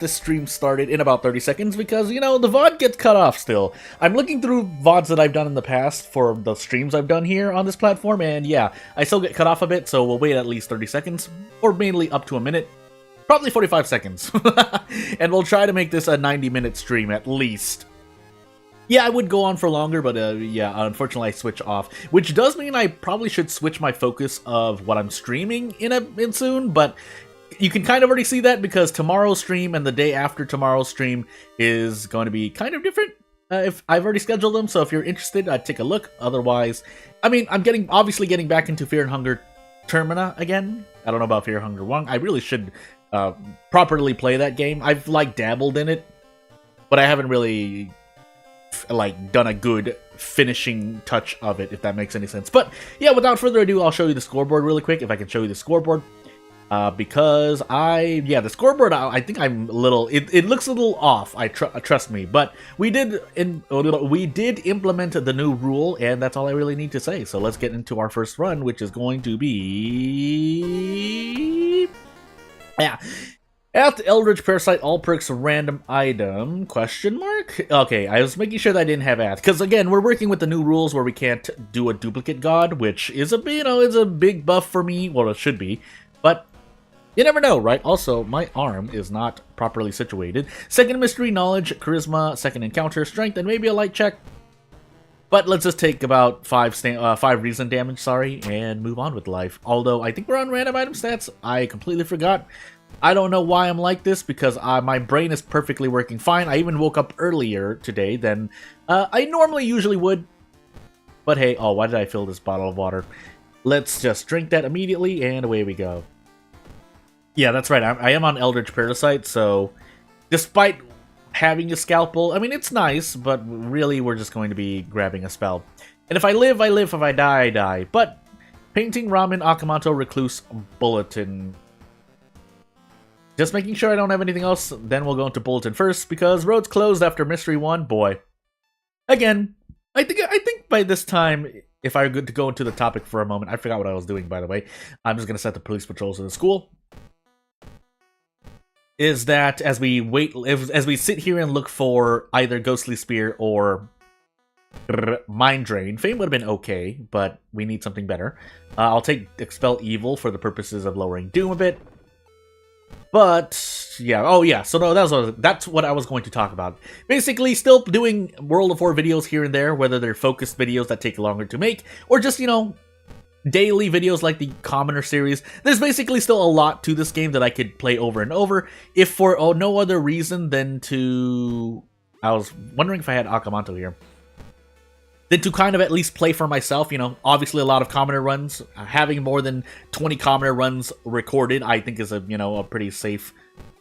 this stream started in about 30 seconds because, you know, the VOD gets cut off still. I'm looking through VODs that I've done in the past for the streams I've done here on this platform, and yeah, I still get cut off a bit, so we'll wait at least 30 seconds, or mainly up to a minute. Probably 45 seconds. And we'll try to make this a 90-minute stream at least. Yeah, I would go on for longer, but yeah, unfortunately I switch off. Which does mean I probably should switch my focus of what I'm streaming in soon, but you can kind of already see that because tomorrow's stream and the day after tomorrow's stream is going to be kind of different. If I've already scheduled them, so if you're interested, I'd take a look. Otherwise, I mean, I'm obviously getting back into Fear and Hunger Termina again. I don't know about Fear and Hunger 1. I really should properly play that game. I've like dabbled in it, but I haven't really like done a good finishing touch of it, if that makes any sense. But yeah, without further ado, I'll show you the scoreboard really quick, if I can show you the scoreboard. Because the scoreboard, I think I'm a little, it looks a little off, trust me, but we did implement the new rule, and that's all I really need to say. So let's get into our first run, which is going to be, at the Eldritch Parasite, all perks random item, question mark? Okay, I was making sure that I didn't have at, because again, we're working with the new rules where we can't do a duplicate god, which is it's a big buff for me, well it should be, but you never know, right? Also, my arm is not properly situated. Second mystery, knowledge, charisma, second encounter, strength, and maybe a light check. But let's just take about 5 reason damage, sorry, and move on with life. Although, I think we're on random item stats. I completely forgot. I don't know why I'm like this, because my brain is perfectly working fine. I even woke up earlier today than I normally usually would. But hey, oh, why did I fill this bottle of water? Let's just drink that immediately, and away we go. Yeah, that's right. I am on Eldritch Parasite, so despite having a scalpel, I mean, it's nice, but really we're just going to be grabbing a spell. And if I live, I live. If I die, I die. But painting, ramen, Akamanto, recluse, bulletin. Just making sure I don't have anything else, then we'll go into bulletin first, because roads closed after mystery 1. Boy. Again, I think by this time, if I were good to go into the topic for a moment, I forgot what I was doing, by the way. I'm just going to set the police patrols in the school. Is that as we sit here and look for either Ghostly Spear or Mind Drain, Fame would have been okay, but we need something better. I'll take Expel Evil for the purposes of lowering Doom a bit. But yeah, oh yeah, so no, that's what I was going to talk about. Basically, still doing World of War videos here and there, whether they're focused videos that take longer to make, or just, daily videos like the Commoner series. There's basically still a lot to this game that I could play over and over, if for no other reason than to... I was wondering if I had Akamanto here. Then to kind of at least play for myself, obviously a lot of Commoner runs. Having more than 20 Commoner runs recorded, I think is a pretty safe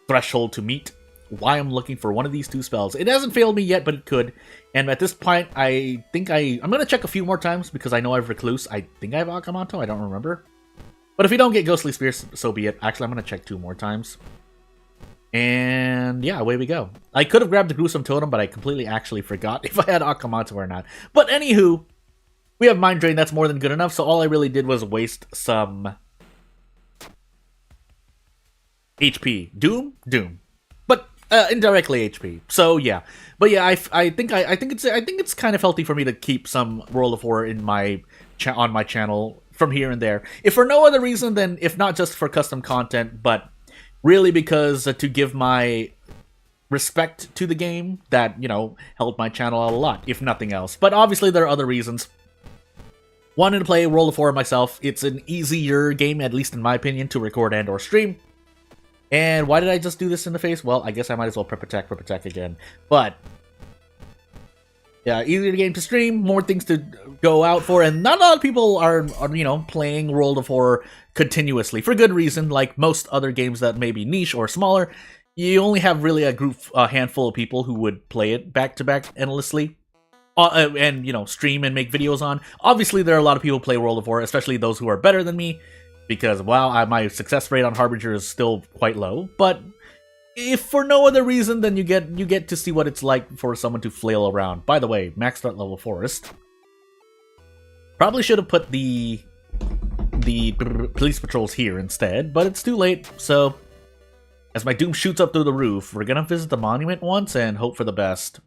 threshold to meet. Why I'm looking for one of these 2 spells. It hasn't failed me yet, but it could. And at this point, I think I'm going to check a few more times because I know I have Recluse. I think I have Akamanto. I don't remember. But if you don't get Ghostly Spear, so be it. Actually, I'm going to check 2 more times. And yeah, away we go. I could have grabbed the Gruesome Totem, but I completely actually forgot if I had Akamanto or not. But anywho, we have Mind Drain. That's more than good enough. So all I really did was waste some HP. Doom? Doom. Indirectly HP. So yeah, but yeah, I think it's kind of healthy for me to keep some World of War in on my channel from here and there. If for no other reason than if not just for custom content, but really because to give my respect to the game that helped my channel out a lot, if nothing else. But obviously there are other reasons. Wanted to play World of War myself. It's an easier game, at least in my opinion, to record and or stream. And why did I just do this in the face? Well, I guess I might as well prep attack again. But yeah, easier game to stream, more things to go out for, and not a lot of people are playing World of War continuously for good reason. Like most other games that may be niche or smaller, you only have really a handful of people who would play it back to back endlessly. And stream and make videos on. Obviously, there are a lot of people who play World of War, especially those who are better than me. Because, wow, my success rate on Harbinger is still quite low. But if for no other reason, then you get to see what it's like for someone to flail around. By the way, maxed out level Forest. Probably should have put the police patrols here instead, but it's too late, so As my doom shoots up through the roof, we're gonna visit the monument once and hope for the best.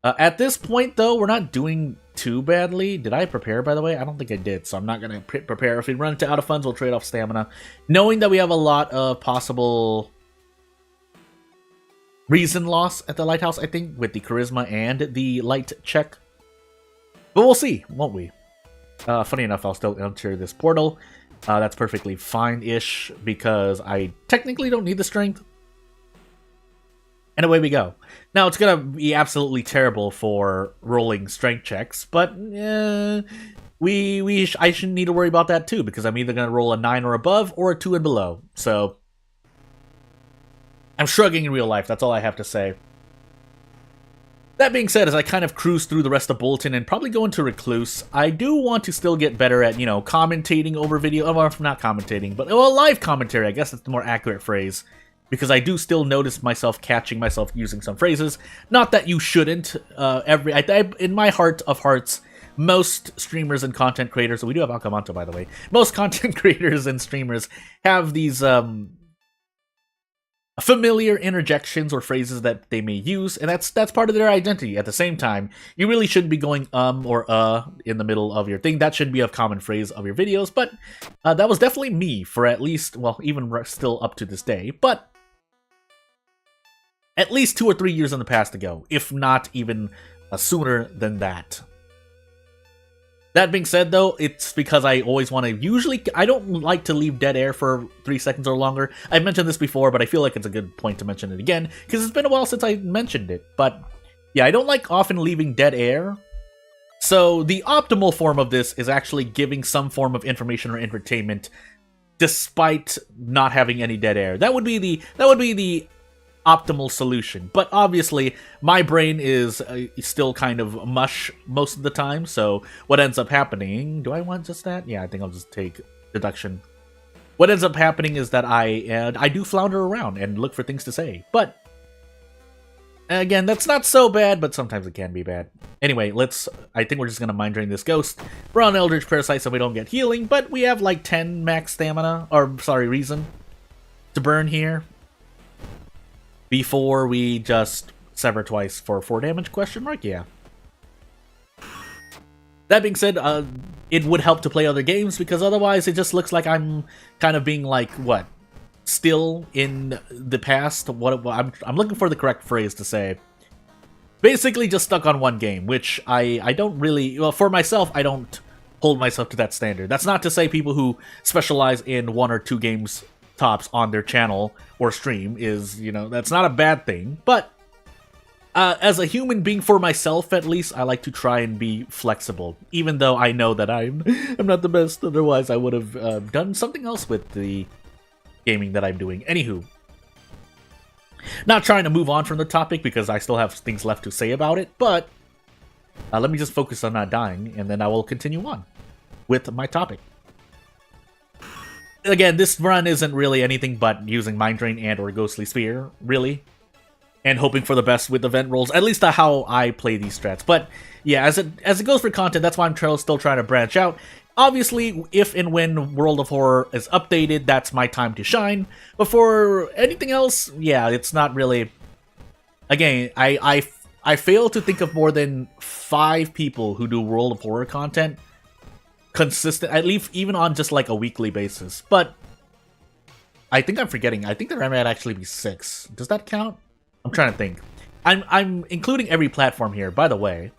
At this point, though, we're not doing too badly. Did I prepare, by the way? I don't think I did, so I'm not gonna prepare. If we run into out of funds, we'll trade off stamina. Knowing that we have a lot of possible reason loss at the lighthouse, I think, with the charisma and the light check. But we'll see, won't we? Funny enough, I'll still enter this portal. That's perfectly fine-ish, because I technically don't need the strength. And away we go. Now, it's going to be absolutely terrible for rolling strength checks, but I shouldn't need to worry about that too, because I'm either going to roll a 9 or above, or a 2 and below. So, I'm shrugging in real life, that's all I have to say. That being said, as I kind of cruise through the rest of Bulletin and probably go into Recluse, I do want to still get better at, commentating over video, or not commentating, but, live commentary, I guess that's the more accurate phrase. Because I do still notice myself catching myself using some phrases. Not that you shouldn't. In my heart of hearts, most streamers and content creators, we do have Alcamanto, by the way, most content creators and streamers have these familiar interjections or phrases that they may use, and that's part of their identity. At the same time, you really shouldn't be going or in the middle of your thing. That should be a common phrase of your videos, but that was definitely me for at least, well, even still up to this day, but at least 2 or 3 years in the past ago, if not even sooner than that. That being said, though, it's because I always want to I don't like to leave dead air for 3 seconds or longer. I've mentioned this before, but I feel like it's a good point to mention it again, because it's been a while since I mentioned it. But yeah, I don't like often leaving dead air. So the optimal form of this is actually giving some form of information or entertainment, despite not having any dead air. That would be the optimal solution, but obviously my brain is still kind of mush most of the time, so what ends up happening, do I want just that? Yeah, I think I'll just take deduction. What ends up happening is that I do flounder around and look for things to say, but again, that's not so bad, but sometimes it can be bad. Anyway, I think we're just gonna mind drain this ghost. We're on Eldritch Parasite, so we don't get healing, but we have like 10 max stamina, or sorry, reason to burn here. Before we just sever twice for 4 damage, question mark? Yeah. That being said, it would help to play other games, because otherwise it just looks like I'm kind of being like, what? Still in the past? I'm looking for the correct phrase to say. Basically just stuck on one game, which I don't really, well, for myself, I don't hold myself to that standard. That's not to say people who specialize in 1 or 2 games tops on their channel or stream is, that's not a bad thing, but as a human being, for myself at least, I like to try and be flexible, even though I know that I'm not the best. Otherwise I would have done something else with the gaming that I'm doing. Anywho, not trying to move on from the topic because I still have things left to say about it, but let me just focus on not dying, and then I will continue on with my topic. Again, this run isn't really anything but using Mind Drain and or Ghostly Sphere, really. And hoping for the best with event rolls, at least how I play these strats. But yeah, as it goes for content, that's why I'm still trying to branch out. Obviously, if and when World of Horror is updated, that's my time to shine. But for anything else, yeah, it's not really... Again, I fail to think of more than 5 people who do World of Horror content consistent, at least even on just like a weekly basis. But I think I'm forgetting. I think there might actually be 6. Does that count? I'm trying to think. I'm including every platform here. By the way,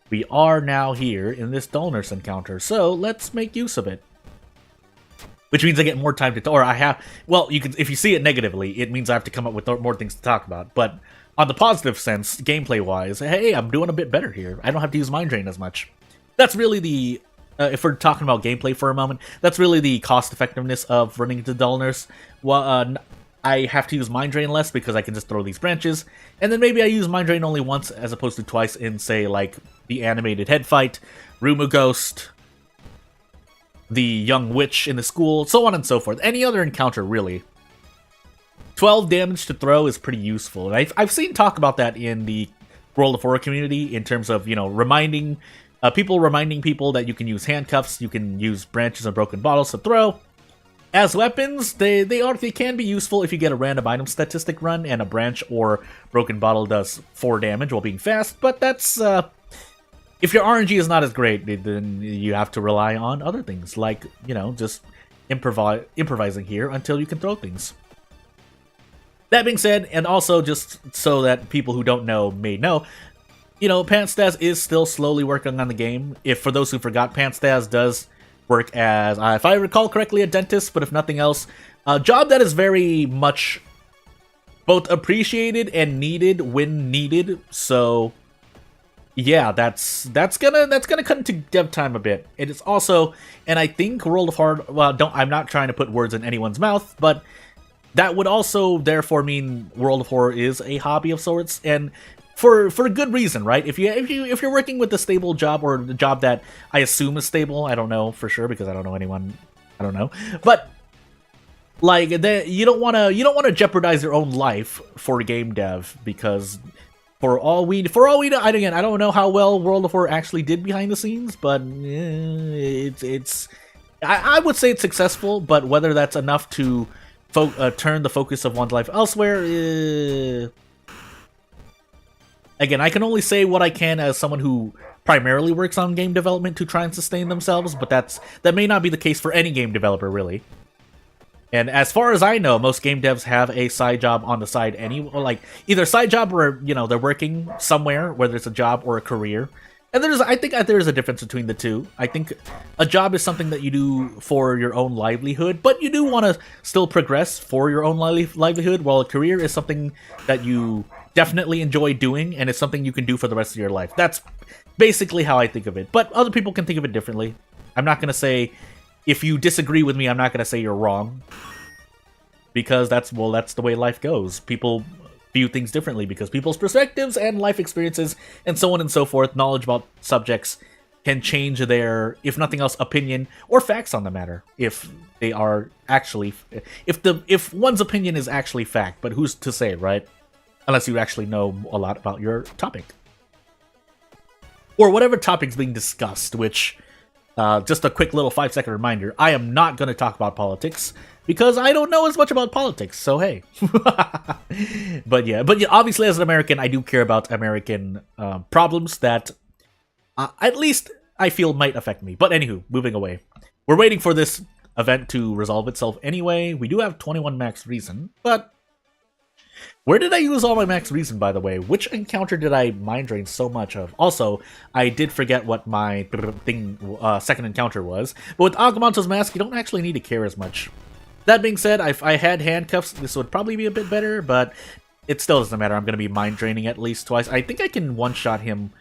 we are now here in this dullness encounter, so let's make use of it. Which means I get more time to, or I have. Well, you can, if you see it negatively, it means I have to come up with more things to talk about. But on the positive sense, gameplay wise, hey, I'm doing a bit better here. I don't have to use Mind Drain as much. That's really the. If we're talking about gameplay for a moment, that's really the cost-effectiveness of running into dullness. Well, I have to use Mind Drain less because I can just throw these branches, and then maybe I use Mind Drain only once as opposed to twice in, say, like, the animated head fight, Rumu Ghost, the young witch in the school, so on and so forth. Any other encounter, really. 12 damage to throw is pretty useful, and I've seen talk about that in the World of Horror community in terms of, reminding people that you can use handcuffs, you can use branches and broken bottles to throw. As weapons, they can be useful if you get a random item statistic run and a branch or broken bottle does 4 damage while being fast, but that's if your RNG is not as great, then you have to rely on other things like, you know, just improvising here until you can throw things. That being said, and also just so that people who don't know may know, you know, Pantstas is still slowly working on the game. If for those who forgot, Pantstas does work as, if I recall correctly, a dentist, but if nothing else, a job that is very much both appreciated and needed when needed. So yeah, that's gonna cut into dev time a bit. It is also, and I think World of Hard, well, I'm not trying to put words in anyone's mouth, but that would also therefore mean World of Horror is a hobby of sorts, and for a good reason, right? If you're working with a stable job, or the job that I assume is stable, I don't know for sure because I don't know anyone, I don't know, but like you don't want to jeopardize your own life for game dev, because for all we know, I don't know how well World of Horror actually did behind the scenes, but I would say it's successful, but whether that's enough to turn the focus of one's life elsewhere, again, I can only say what I can as someone who primarily works on game development to try and sustain themselves, but that may not be the case for any game developer, really. And as far as I know, most game devs have a side job on the side like either side job or, you know, they're working somewhere, whether it's a job or a career. And I think there's a difference between the two. I think a job is something that you do for your own livelihood, but you do want to still progress for your own livelihood, while a career is something that you definitely enjoy doing, and it's something you can do for the rest of your life. That's basically how I think of it, but other people can think of it differently. I'm not going to say, if you disagree with me, I'm not going to say you're wrong, because that's the way life goes. People view things differently because people's perspectives and life experiences and so on and so forth, knowledge about subjects, can change their, if nothing else, opinion or facts on the matter. If they are actually, if one's opinion is actually fact, but who's to say, right? Unless you actually know a lot about your topic. Or whatever topic's being discussed, which, just a quick little 5-second reminder, I am not going to talk about politics, because I don't know as much about politics, so hey. But yeah, obviously as an American, I do care about American problems that, at least, I feel might affect me. But anywho, moving away. We're waiting for this event to resolve itself anyway. We do have 21 max reason, but where did I use all my max reason, by the way? Which encounter did I mind drain so much of? Also, I did forget what my second encounter was. But with Aguamanto's Mask, you don't actually need to care as much. That being said, if I had handcuffs, this would probably be a bit better, but it still doesn't matter. I'm going to be mind draining at least twice. I think I can one-shot him,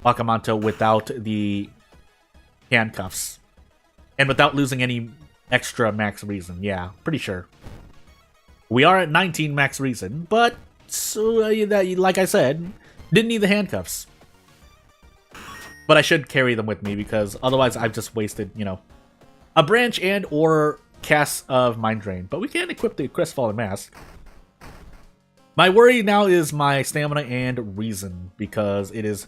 Aguamanto, without the handcuffs. And without losing any extra max reason. Yeah, pretty sure. We are at 19 max reason, but, like I said, didn't need the handcuffs. But I should carry them with me, because otherwise I've just wasted, you know, a branch and or cast of Mind Drain. But we can equip the Crestfallen Mask. My worry now is my stamina and reason, because it is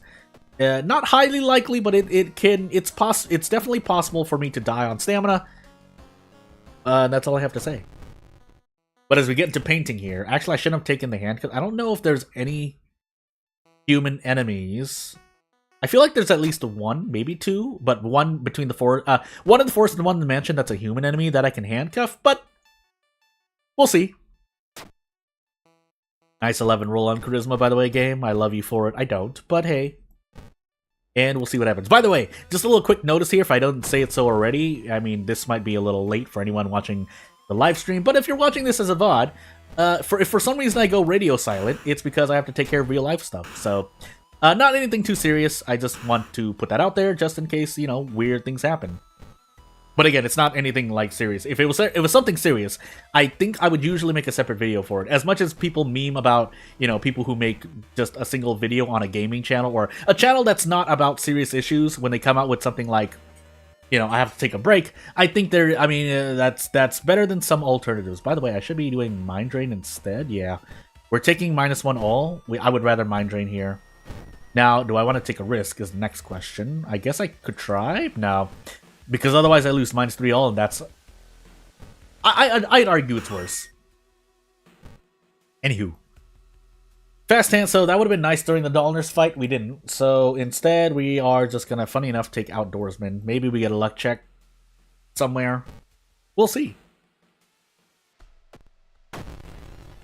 not highly likely, but it's definitely possible for me to die on stamina. That's all I have to say. But as we get into painting here, actually I shouldn't have taken the hand, because I don't know if there's any human enemies. I feel like there's at least one, maybe two, but one between the one in the forest and one in the mansion that's a human enemy that I can handcuff, but we'll see. Nice 11 roll on charisma, by the way, game. I love you for it. I don't, but hey. And we'll see what happens. By the way, just a little quick notice here, if I don't say it so already. I mean, this might be a little late for anyone watching the live stream, but if you're watching this as a VOD, if for some reason I go radio silent, it's because I have to take care of real life stuff. So, not anything too serious. I just want to put that out there just in case, you know, weird things happen. But again, it's not anything like serious. If it was something serious, I think I would usually make a separate video for it. As much as people meme about, you know, people who make just a single video on a gaming channel or a channel that's not about serious issues, when they come out with something like, you know, I have to take a break, I think that's better than some alternatives. By the way, I should be doing Mind Drain instead. Yeah, we're taking -1 all. I would rather Mind Drain here. Now, do I want to take a risk is the next question. I guess I could try? No. Because otherwise I lose -3 all, and that's I'd argue it's worse. Anywho. Fast hand, so that would have been nice during the Dahlner's fight. We didn't. So instead, we are just gonna, funny enough, take Outdoorsman. Maybe we get a luck check somewhere. We'll see.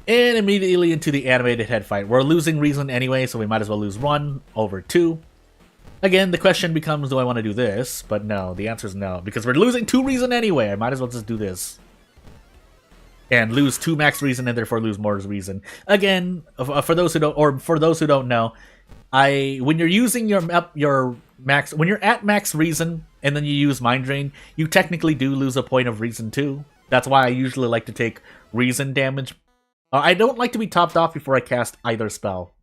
And immediately into the animated head fight. We're losing reason anyway, so we might as well lose 1 over 2. Again, the question becomes, do I want to do this? But no, the answer is no, because we're losing 2 reason anyway. I might as well just do this. And lose 2 max reason and therefore lose more reason. Again, for those who don't know, when you're using your max, when you're at max reason and then you use Mind Drain, you technically do lose a point of reason too. That's why I usually like to take reason damage. I don't like to be topped off before I cast either spell.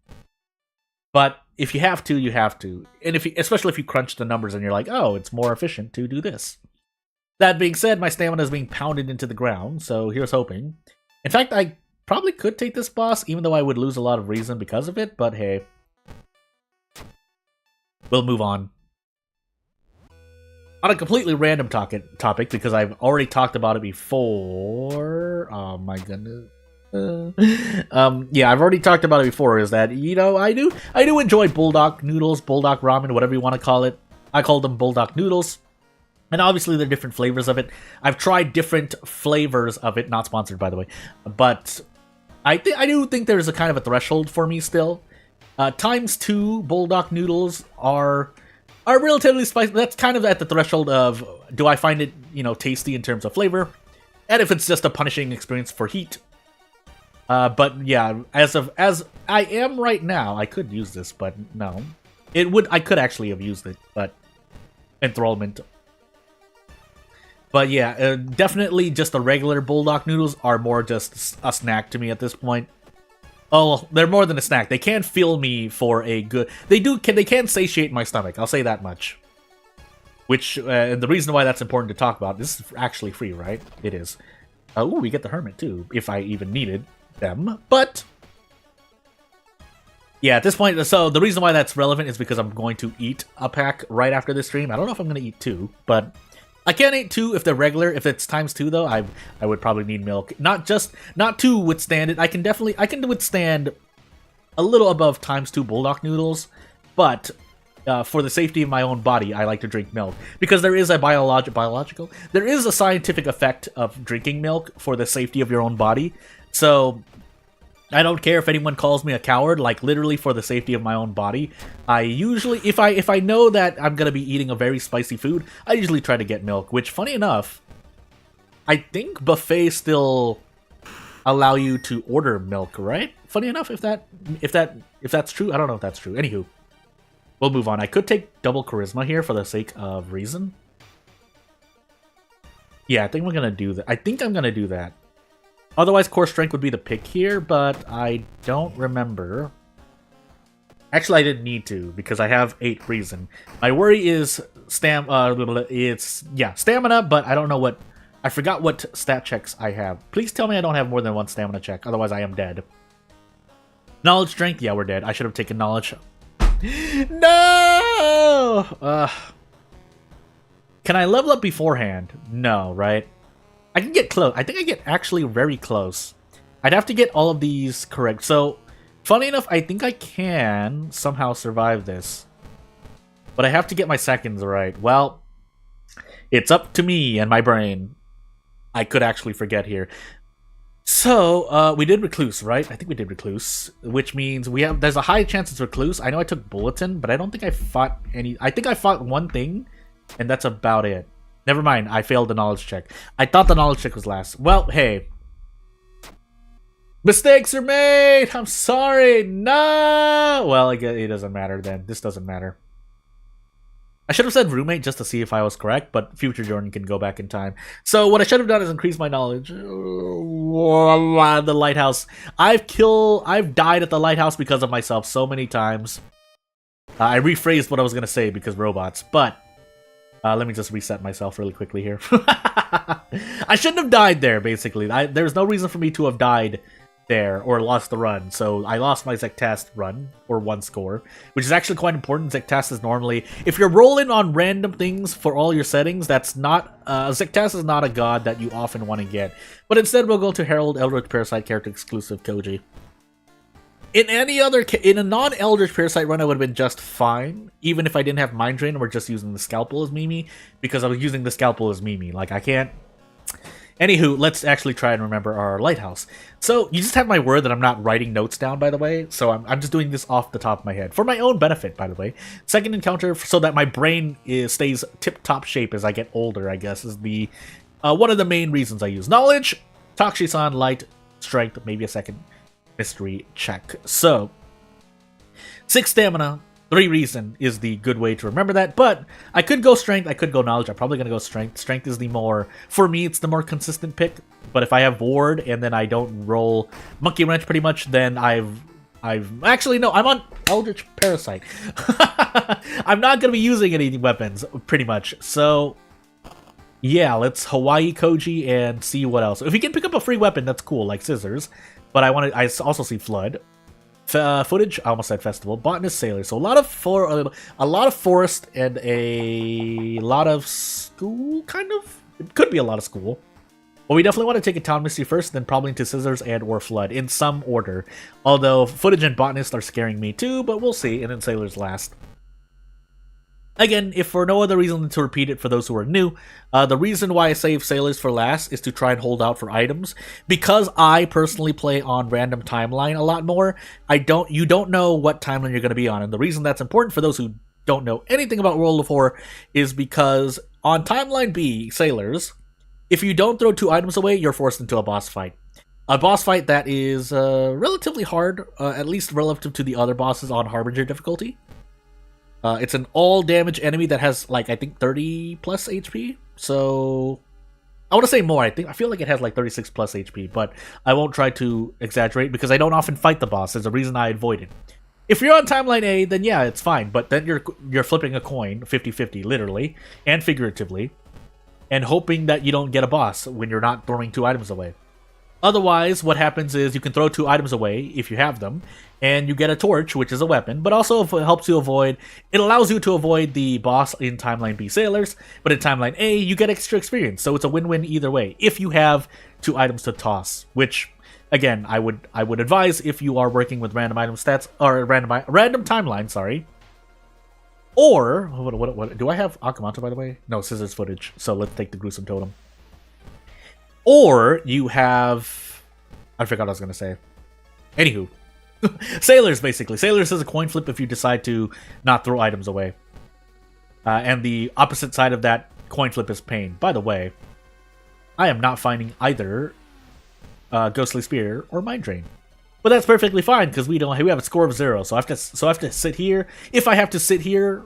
But if you have to, you have to. And especially if you crunch the numbers and you're like, oh, it's more efficient to do this. That being said, my stamina is being pounded into the ground, so here's hoping. In fact, I probably could take this boss, even though I would lose a lot of reason because of it, but hey. We'll move on. On a completely random topic, because I've already talked about it before. Oh my goodness. Yeah, I've already talked about it before, is that, you know, I do enjoy bulldog noodles, bulldog ramen, whatever you want to call it. I call them bulldog noodles. And obviously there are different flavors of it. I've tried different flavors of it, not sponsored by the way. But I do think there's a kind of a threshold for me still. ×2 bulldog noodles are relatively spicy. That's kind of at the threshold of, do I find it, you know, tasty in terms of flavor? And if it's just a punishing experience for heat. But yeah, as I am right now, I could use this, but no. I could actually have used it, but enthrallment. But yeah, definitely just the regular bulldog noodles are more just a snack to me at this point. Oh, they're more than a snack. They can fill me for a good... They can satiate my stomach, I'll say that much. Which, and the reason why that's important to talk about, this is actually free, right? It is. Oh, we get the Hermit too, if I even needed them, but yeah, at this point, so the reason why that's relevant is because I'm going to eat a pack right after this stream. I don't know if I'm going to eat 2, but I can't eat 2 if they're regular. If it's ×2 though, I would probably need milk. Not to withstand it. I can withstand a little above ×2 bulldog noodles, but for the safety of my own body, I like to drink milk because there is a there is a scientific effect of drinking milk for the safety of your own body. So, I don't care if anyone calls me a coward, like literally for the safety of my own body. I usually, if I know that I'm gonna be eating a very spicy food, I usually try to get milk, which funny enough, I think buffets still allow you to order milk, right? Funny enough, if that's true, I don't know if that's true. Anywho, we'll move on. I could take double charisma here for the sake of reason. Yeah, I think we're gonna do that. I think I'm gonna do that. Otherwise, core strength would be the pick here, but I don't remember. Actually, I didn't need to, because I have 8 reason. My worry is stamina, but I don't know what... I forgot what stat checks I have. Please tell me I don't have more than 1 stamina check, otherwise I am dead. Knowledge strength? Yeah, we're dead. I should have taken knowledge. No! Can I level up beforehand? No, right? I can get close. I think I get actually very close. I'd have to get all of these correct. So, funny enough, I think I can somehow survive this. But I have to get my seconds right. Well, it's up to me and my brain. I could actually forget here. So, we did Recluse, right? I think we did Recluse, which means there's a high chance it's Recluse. I know I took Bulletin, but I don't think I fought any... I think I fought one thing, and that's about it. Never mind, I failed the knowledge check. I thought the knowledge check was last. Well, hey. Mistakes are made! I'm sorry! No! Well, I guess it doesn't matter then. This doesn't matter. I should have said roommate just to see if I was correct, but future Jordan can go back in time. So what I should have done is increase my knowledge. The lighthouse. I've died at the lighthouse because of myself so many times. I rephrased what I was going to say because robots, but... let me just reset myself really quickly here. I shouldn't have died there, basically. There's no reason for me to have died there, or lost the run. So I lost my Zectast run, or 1 score, which is actually quite important. Zectast is normally, if you're rolling on random things for all your settings, that's not, Zectast is not a god that you often want to get. But instead we'll go to Herald, Eldritch Parasite, character exclusive, Koji. In in a non-Eldritch Parasite run, I would have been just fine, even if I didn't have Mind Drain, or just using the Scalpel as Mimi, because I was using the Scalpel as Mimi. Like, I can't... Anywho, let's actually try and remember our lighthouse. So, you just have my word that I'm not writing notes down, by the way, so I'm just doing this off the top of my head. For my own benefit, by the way. Second encounter, so that my brain stays tip-top shape as I get older, I guess, is the one of the main reasons I use. Knowledge, Takushi-san, Light, Strength, maybe a second mystery check. So, 6 stamina, 3 reason is the good way to remember that, but I could go strength, I could go knowledge. I'm probably going to go strength. Strength is the more, for me, it's the more consistent pick, but if I have ward and then I don't roll monkey wrench pretty much, then I've actually, no, I'm on Eldritch Parasite. I'm not going to be using any weapons, pretty much, so yeah, let's Hawaii Koji and see what else. If you can pick up a free weapon, that's cool, like scissors, but I also see Flood. Footage, I almost said festival. Botanist, sailor. So a lot of forest and a lot of school, kind of. It could be a lot of school. But we definitely want to take a town mystery first, then probably into scissors and or flood in some order. Although footage and botanist are scaring me too, but we'll see. And then sailors last. Again, if for no other reason than to repeat it for those who are new, the reason why I save sailors for last is to try and hold out for items. Because I personally play on random timeline a lot more, you don't know what timeline you're going to be on. And the reason that's important for those who don't know anything about World of Horror is because on timeline B, sailors, if you don't throw 2 items away, you're forced into a boss fight. A boss fight that is relatively hard, at least relative to the other bosses on Harbinger difficulty. It's an all-damage enemy that has, like, I think 30 plus HP. So, I want to say more. I feel like it has, like, 36 plus HP. But I won't try to exaggerate because I don't often fight the boss. There's a reason I avoid it. If you're on Timeline A, then yeah, it's fine. But then you're flipping a coin, 50-50, literally, and figuratively, and hoping that you don't get a boss when you're not throwing 2 items away. Otherwise, what happens is you can throw 2 items away if you have them, and you get a torch, which is a weapon, but also it helps you avoid, it allows you to avoid the boss in Timeline B sailors, but in Timeline A, you get extra experience, so it's a win-win either way, if you have 2 items to toss, which, again, I would advise if you are working with random item stats, or random timeline, sorry. Or, what do I have Akamanto, by the way? No, scissors footage, so let's take the gruesome totem. Or you have... I forgot what I was going to say. Anywho. Sailors, basically. Sailors is a coin flip if you decide to not throw items away. And the opposite side of that coin flip is pain. By the way, I am not finding either Ghostly Spear or Mind Drain. But that's perfectly fine, because we have a score of 0. So I have to sit here. If I have to sit here...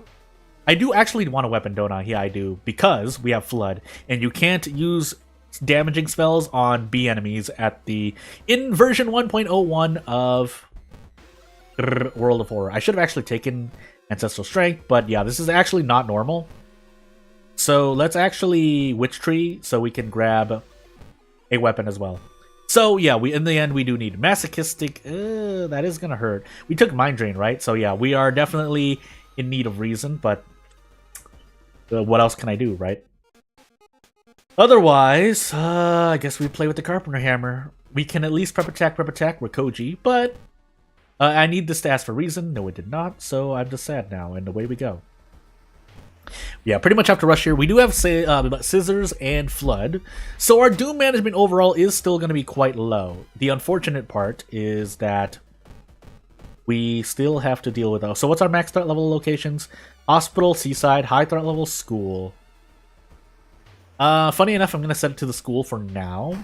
I do actually want a weapon, don't I? Yeah, I do. Because we have Flood. And you can't use... damaging spells on B enemies in version 1.01 of World of Horror. I should have actually taken Ancestral Strength, but yeah, this is actually not normal. So let's actually Witch Tree so we can grab a weapon as well. So yeah, in the end we do need Masochistic. That is gonna hurt. We took Mind Drain, right? So yeah, we are definitely in need of reason, but what else can I do, right? Otherwise, I guess we play with the Carpenter Hammer. We can at least prep attack with Koji, but I need this to ask for reason. No, it did not, so I'm just sad now, and away we go. Yeah, pretty much have to rush here. We do have Scissors and Flood, so our Doom management overall is still going to be quite low. The unfortunate part is that we still have to deal with those. So what's our max threat level locations? Hospital, Seaside, high threat level, School. Funny enough, I'm going to set it to the School for now.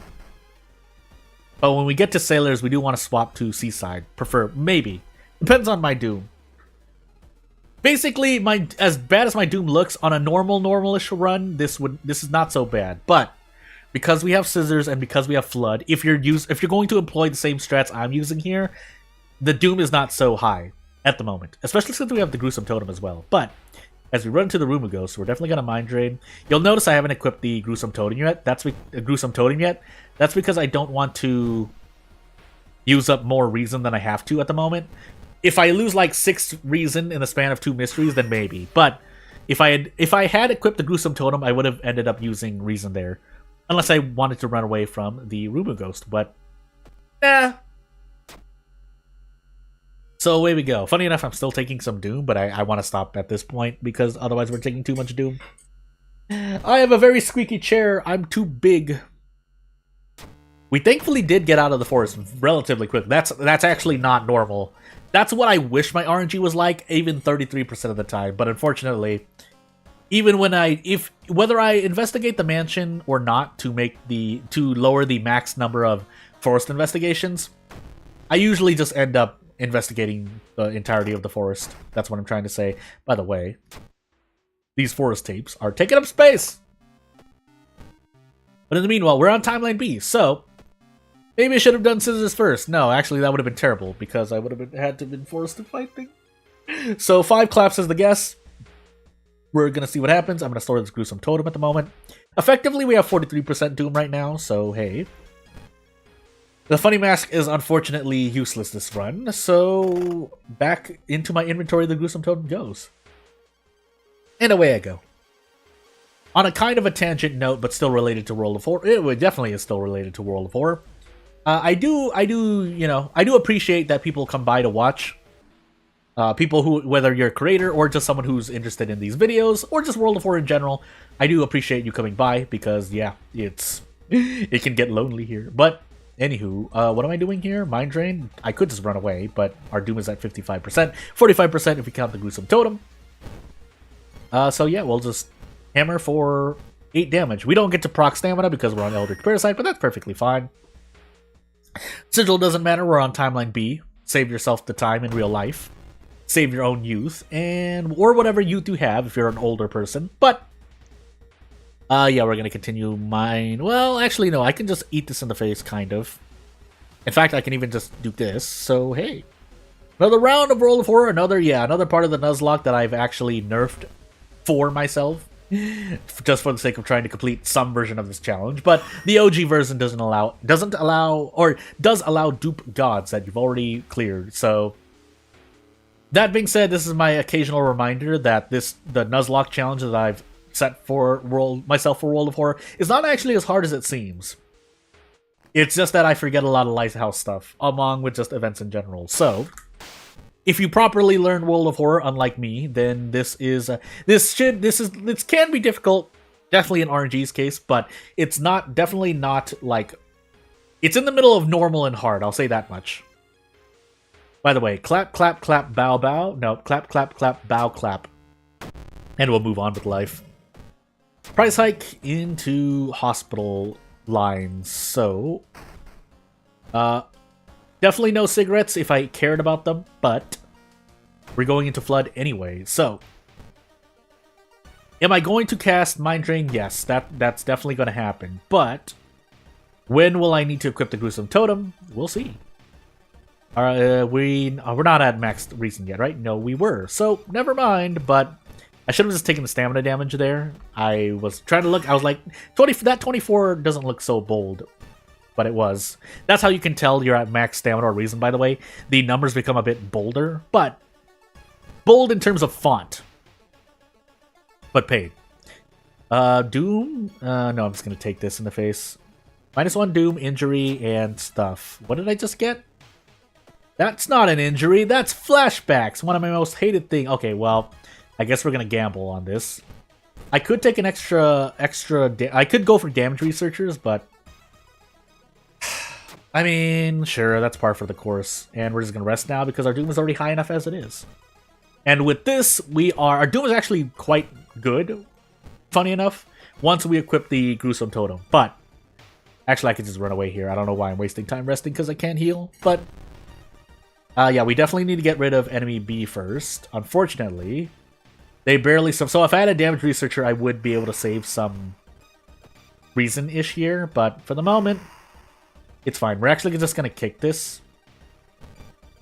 But when we get to Sailors, we do want to swap to Seaside. Prefer, maybe. Depends on my Doom. Basically, as bad as my Doom looks, on a normal-ish run, this is not so bad. But, because we have Scissors and because we have Flood, if you're going to employ the same strats I'm using here, the Doom is not so high at the moment. Especially since we have the Gruesome Totem as well. But... as we run into the Room of Ghosts, we're definitely going to Mind Drain. You'll notice I haven't equipped the Gruesome Totem yet. That's because I don't want to use up more reason than I have to at the moment. If I lose like 6 reason in the span of 2 mysteries, then maybe. But if I had equipped the gruesome totem, I would have ended up using reason there, unless I wanted to run away from the Rubu Ghost. But so away we go. Funny enough, I'm still taking some Doom, but I want to stop at this point because otherwise we're taking too much Doom. I have a very squeaky chair. I'm too big. We thankfully did get out of the forest relatively quick. That's actually not normal. That's what I wish my RNG was like, even 33% of the time. But unfortunately, even when whether I investigate the mansion or not to lower the max number of forest investigations, I usually just end up investigating the entirety of the forest. That's what I'm trying to say. By the way, these forest tapes are taking up space. But in the meanwhile, we're on timeline B, so maybe I should have done scissors first. No, actually, that would have been terrible because I would have had to have been forced to fight things. So 5 claps is the guess. We're gonna see what happens. I'm gonna store this gruesome totem at the moment. Effectively, we have 43% Doom right now, so hey. The funny mask is unfortunately useless this run, so back into my inventory the gruesome totem goes. And away I go. On a kind of a tangent note, but still related to World of Horror, it definitely is still related to World of Horror. I do appreciate that people come by to watch. People who, whether you're a creator or just someone who's interested in these videos or just World of Horror in general, I do appreciate you coming by because yeah, it can get lonely here. But anywho, what am I doing here? Mind Drain? I could just run away, but our Doom is at 55%. 45% if we count the gruesome totem. So yeah, we'll just hammer for 8 damage. We don't get to proc stamina because we're on Eldritch Parasite, but that's perfectly fine. Sigil doesn't matter, we're on timeline B. Save yourself the time in real life. Save your own youth, or whatever youth you have if you're an older person. But, yeah, we're gonna continue mine. Well, actually, no, I can just eat this in the face, kind of. In fact, I can even just do this, so hey. Another round of World of Horror, another part of the Nuzlocke that I've actually nerfed for myself. Just for the sake of trying to complete some version of this challenge, but the OG version does allow dupe gods that you've already cleared. So that being said, this is my occasional reminder that the Nuzlocke challenge that I've set for myself for World of Horror is not actually as hard as it seems. It's just that I forget a lot of Lighthouse stuff, along with just events in general. So if you properly learn World of Horror, unlike me, then this can be difficult, definitely in RNG's case, but it's definitely not like, it's in the middle of normal and hard, I'll say that much. By the way, clap, clap, clap, bow, bow. No, clap, clap, clap, bow, clap. And we'll move on with life. Price hike into hospital lines, so definitely no cigarettes if I cared about them, but we're going into Flood anyway, so am I going to cast Mind Drain? Yes, that's definitely going to happen, but when will I need to equip the Gruesome Totem? We'll see. We're not at max reason yet, right? No, we were, so never mind, but I should have just taken the stamina damage there. I was trying to look, I was like, that 24 doesn't look so bold. But it was. That's how you can tell you're at max stamina or reason, by the way. The numbers become a bit bolder, but bold in terms of font. But paid. Doom? No, I'm just going to take this in the face. -1 Doom, injury, and stuff. What did I just get? That's not an injury, that's flashbacks. One of my most hated things. Okay, well, I guess we're going to gamble on this. I could take an extra I could go for damage researchers, but I mean, sure, that's par for the course. And we're just going to rest now because our Doom is already high enough as it is. And with this, our Doom is actually quite good, funny enough, once we equip the Gruesome Totem. But, actually I could just run away here. I don't know why I'm wasting time resting because I can't heal. But, yeah, we definitely need to get rid of enemy B first. Unfortunately, they barely... So if I had a damage researcher, I would be able to save some reason-ish here. But for the moment... it's fine. We're actually just going to kick this.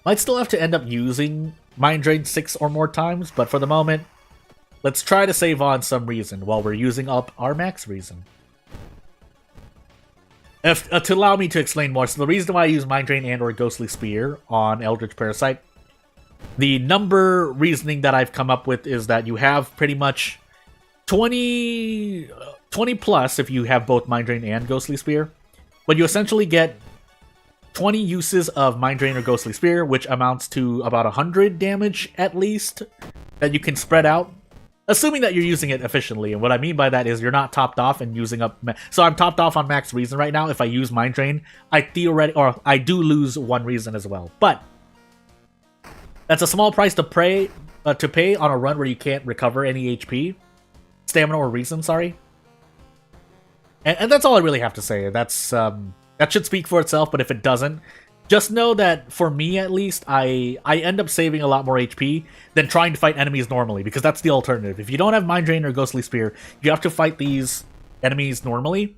Might still have to end up using Mind Drain 6 or more times, but for the moment, let's try to save on some reason while we're using up our max reason. To allow me to explain more, so the reason why I use Mind Drain and or Ghostly Spear on Eldritch Parasite, the number reasoning that I've come up with is that you have pretty much 20 plus if you have both Mind Drain and Ghostly Spear, but you essentially get 20 uses of Mind Drain or Ghostly Spear, which amounts to about 100 damage at least, that you can spread out, assuming that you're using it efficiently. And what I mean by that is you're not topped off and using up... So I'm topped off on max reason right now. If I use Mind Drain, I do lose 1 reason as well. But that's a small price to pay on a run where you can't recover any HP. Stamina or reason, sorry. And that's all I really have to say. That's that should speak for itself, but if it doesn't, just know that, for me at least, I end up saving a lot more HP than trying to fight enemies normally, because that's the alternative. If you don't have Mind Drain or Ghostly Spear, you have to fight these enemies normally,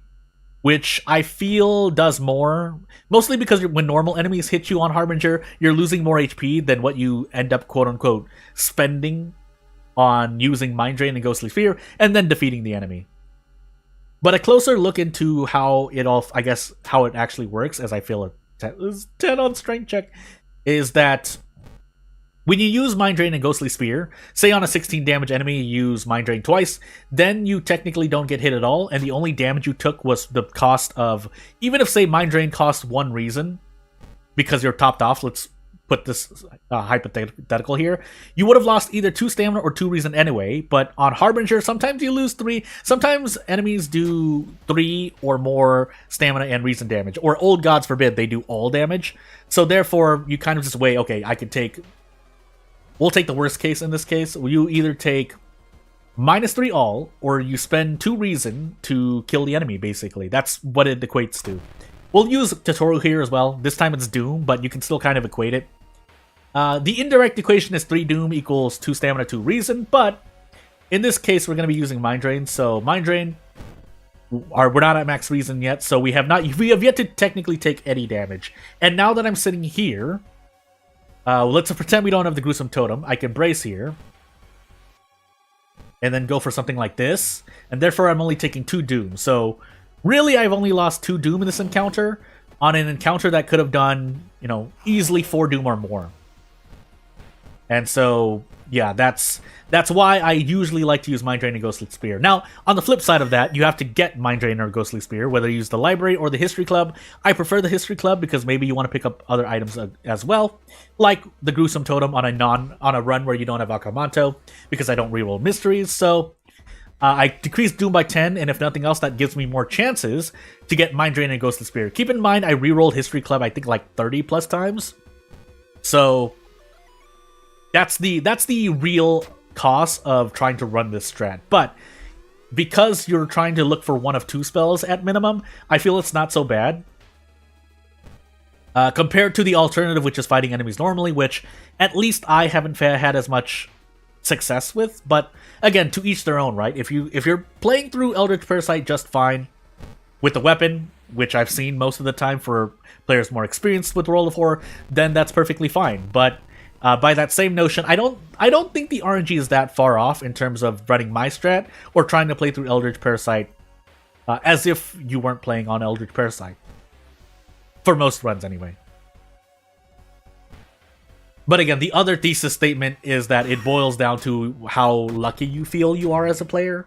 which I feel does more. Mostly because when normal enemies hit you on Harbinger, you're losing more HP than what you end up, quote-unquote, spending on using Mind Drain and Ghostly Spear, and then defeating the enemy. But a closer look into how it how it actually works, as I feel it 10 on strength check, is that when you use Mind Drain and Ghostly Spear, say on a 16 damage enemy you use Mind Drain twice, then you technically don't get hit at all, and the only damage you took was the cost of, even if say Mind Drain costs 1 reason, because you're topped off, let's put this hypothetical here, you would have lost either 2 stamina or 2 reason anyway. But on Harbinger, sometimes you lose 3. Sometimes enemies do 3 or more stamina and reason damage, or old gods forbid they do all damage. So therefore, you kind of just weigh, okay, we'll take the worst case in this case. You either take -3 all, or you spend 2 reason to kill the enemy, basically. That's what it equates to. We'll use tutorial here as well. This time it's Doom, but you can still kind of equate it. The indirect equation is 3 Doom equals 2 Stamina, 2 Reason, but in this case, we're going to be using Mind Drain. So Mind Drain, we're not at max Reason yet, so we have yet to technically take any damage. And now that I'm sitting here, let's pretend we don't have the Gruesome Totem. I can brace here, and then go for something like this, and therefore I'm only taking 2 Doom. So really, I've only lost 2 Doom in this encounter, on an encounter that could have done, easily 4 Doom or more. And so, yeah, that's why I usually like to use Mind Drain and Ghostly Spear. Now, on the flip side of that, you have to get Mind Drain or Ghostly Spear, whether you use the Library or the History Club. I prefer the History Club because maybe you want to pick up other items as well, like the Gruesome Totem on a run where you don't have Akamanto, because I don't reroll mysteries. So I decrease Doom by 10, and if nothing else, that gives me more chances to get Mind Drain and Ghostly Spear. Keep in mind, I rerolled History Club, I think, like 30 plus times. So that's the real cost of trying to run this strat. But because you're trying to look for 1 of 2 spells at minimum, I feel it's not so bad. Compared to the alternative, which is fighting enemies normally, which at least I haven't had as much success with. But again, to each their own, right? If you're playing through Eldritch Parasite just fine with the weapon, which I've seen most of the time for players more experienced with World of Horror, then that's perfectly fine. But by that same notion, I don't think the RNG is that far off in terms of running my strat or trying to play through Eldritch Parasite as if you weren't playing on Eldritch Parasite. For most runs, anyway. But again, the other thesis statement is that it boils down to how lucky you feel you are as a player.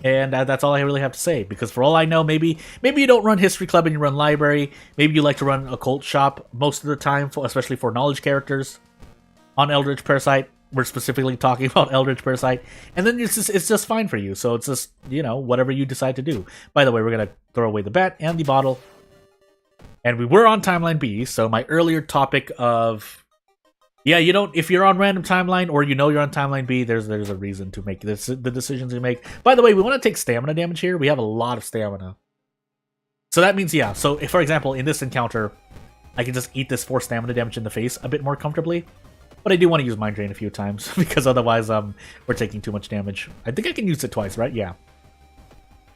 And that's all I really have to say, because for all I know, maybe you don't run History Club and you run Library. Maybe you like to run Occult Shop most of the time, especially for knowledge characters on Eldritch Parasite. We're specifically talking about Eldritch Parasite. And then it's just fine for you. So it's just, whatever you decide to do. By the way, we're going to throw away the bat and the bottle. And we were on Timeline B, so my earlier topic of... Yeah, if you're on random timeline or you're on timeline B, there's a reason to make the decisions you make. By the way, we want to take stamina damage here. We have a lot of stamina. So that means, yeah. So, for example, in this encounter, I can just eat this 4 stamina damage in the face a bit more comfortably. But I do want to use Mind Drain a few times, because otherwise we're taking too much damage. I think I can use it twice, right? Yeah.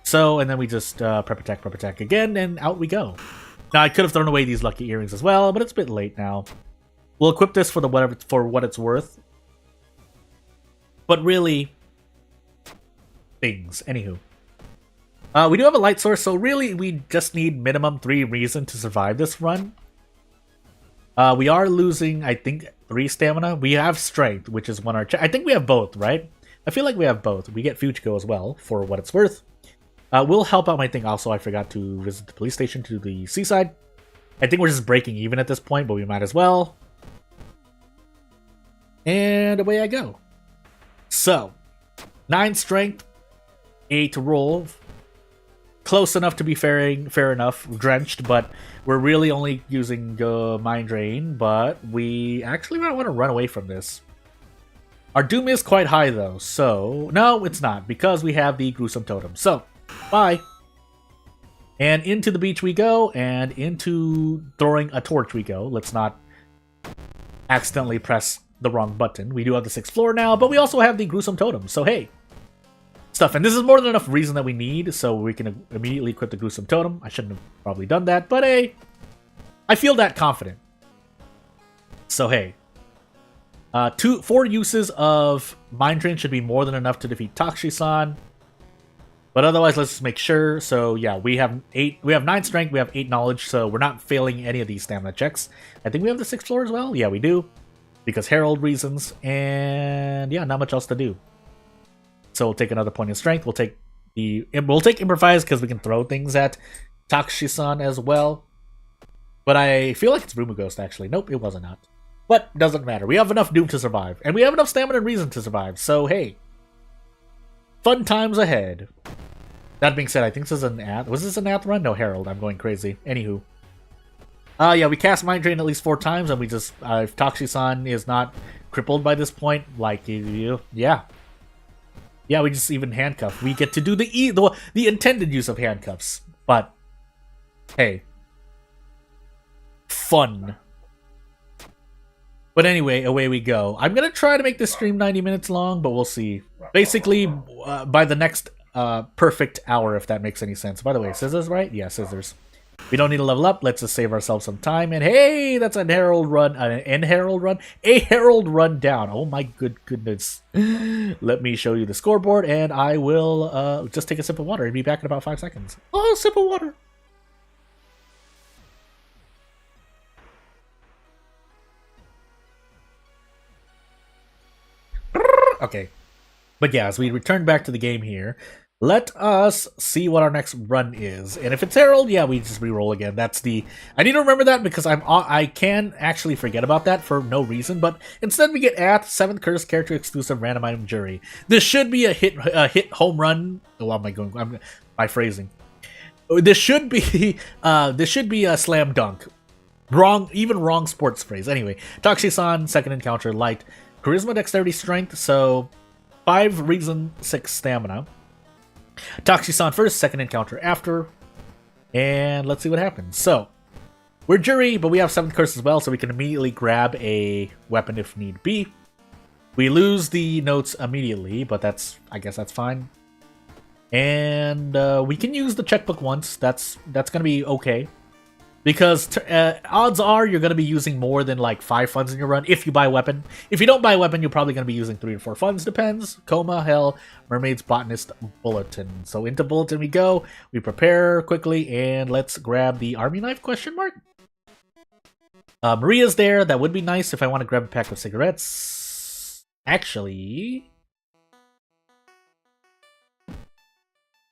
So, and then we just prep attack again, and out we go. Now, I could have thrown away these lucky earrings as well, but it's a bit late now. We'll equip this for what it's worth. But really, things. Anywho. We do have a light source, so really we just need minimum 3 reason to survive this run. We are losing, I think, 3 stamina. We have strength, which is 1 I think we have both, right? I feel like we have both. We get Fujiko as well, for what it's worth. We'll help out my thing. Also, I forgot to visit the police station to the seaside. I think we're just breaking even at this point, but we might as well. And away I go. So, 9 strength, 8 roll. Close enough to be fair enough, drenched, but we're really only using Mind Drain, but we actually might want to run away from this. Our Doom is quite high though, so... No, it's not, because we have the Gruesome Totem. So, bye! And into the beach we go, and into throwing a torch we go. Let's not accidentally press the wrong button. We do have the 6th floor now, but we also have the Gruesome Totem, so hey! Stuff, and this is more than enough reason that we need, so we can immediately equip the Gruesome Totem. I shouldn't have probably done that, but hey, I feel that confident. So hey, 4 uses of Mind Drain should be more than enough to defeat Takushi-san. But otherwise, let's just make sure. So yeah, we have 9 strength, we have 8 knowledge, so we're not failing any of these stamina checks. I think we have the 6th floor as well. Yeah, we do, because Herald reasons, and yeah, not much else to do. So we'll take another point in strength. We'll take improvise because we can throw things at Takushi-san as well. But I feel like it's Rumu Ghost actually. Nope, it wasn't not. But doesn't matter. We have enough Doom to survive, and we have enough stamina and reason to survive. So hey, fun times ahead. That being said, I think this is an Ath. Was this an Ath run? No, Herald. I'm going crazy. Anywho, yeah, we cast Mind Drain at least 4 times, and we just if Takushi-san is not crippled by this point, like yeah. Yeah, we just even handcuff. We get to do the intended use of handcuffs. But, hey. Fun. But anyway, away we go. I'm going to try to make this stream 90 minutes long, but we'll see. Basically, by the next perfect hour, if that makes any sense. By the way, scissors, right? Yeah, scissors. We don't need to level up. Let's just save ourselves some time. And hey, that's a Herald run. A Herald run down. Oh my goodness. Let me show you the scoreboard, and I will just take a sip of water and be back in about 5 seconds. Oh, sip of water. Okay. But yeah, as we return back to the game here, let us see what our next run is. And if it's Herald, yeah, we just reroll again. That's the... I need to remember that because I can actually forget about that for no reason. But instead we get Ath, 7th Curse character exclusive random item jury. This should be a hit home run. Oh, am I going? My phrasing. This should be a slam dunk. Wrong sports phrase. Anyway, Takushi-san, 2nd encounter, light, charisma, dexterity, strength. So 5 reason, 6 stamina. Takushi-san first, 2nd encounter after, and let's see what happens. So, we're jury, but we have 7th curse as well, so we can immediately grab a weapon if need be. We lose the notes immediately, but I guess that's fine. And we can use the checkbook once. That's gonna be okay. Because odds are you're going to be using more than like 5 funds in your run if you buy a weapon. If you don't buy a weapon, you're probably going to be using 3 or 4 funds. Depends. Coma, Hell, Mermaid's, Botanist, Bulletin. So into Bulletin we go. We prepare quickly and let's grab the army knife question mark. Maria's there. That would be nice if I want to grab a pack of cigarettes. Actually...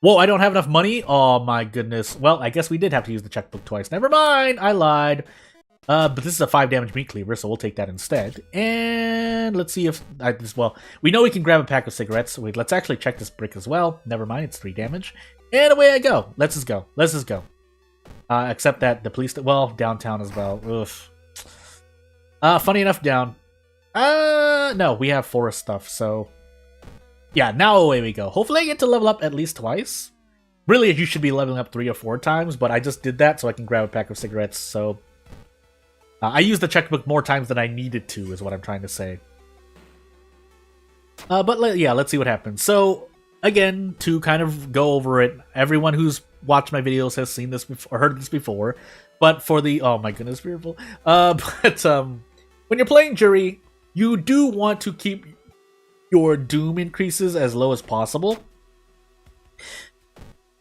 Whoa, I don't have enough money? Oh my goodness. Well, I guess we did have to use the checkbook twice. Never mind, I lied. But this is a 5 damage meat cleaver, so we'll take that instead. And let's see if... well, we know we can grab a pack of cigarettes. Wait, let's actually check this brick as well. Never mind, it's 3 damage. And away I go. Let's just go. Let's just go. Except that the police... Well, downtown as well. Oof. Funny enough, down. No, we have forest stuff, so... Yeah, now away we go. Hopefully I get to level up at least twice. Really, you should be leveling up 3 or 4 times, but I just did that so I can grab a pack of cigarettes, so... I used the checkbook more times than I needed to, is what I'm trying to say. But yeah, let's see what happens. So, again, to kind of go over it, everyone who's watched my videos has seen this before, or heard this before, but for the... Oh my goodness, fearful. When you're playing Jury, you do want to keep your doom increases as low as possible.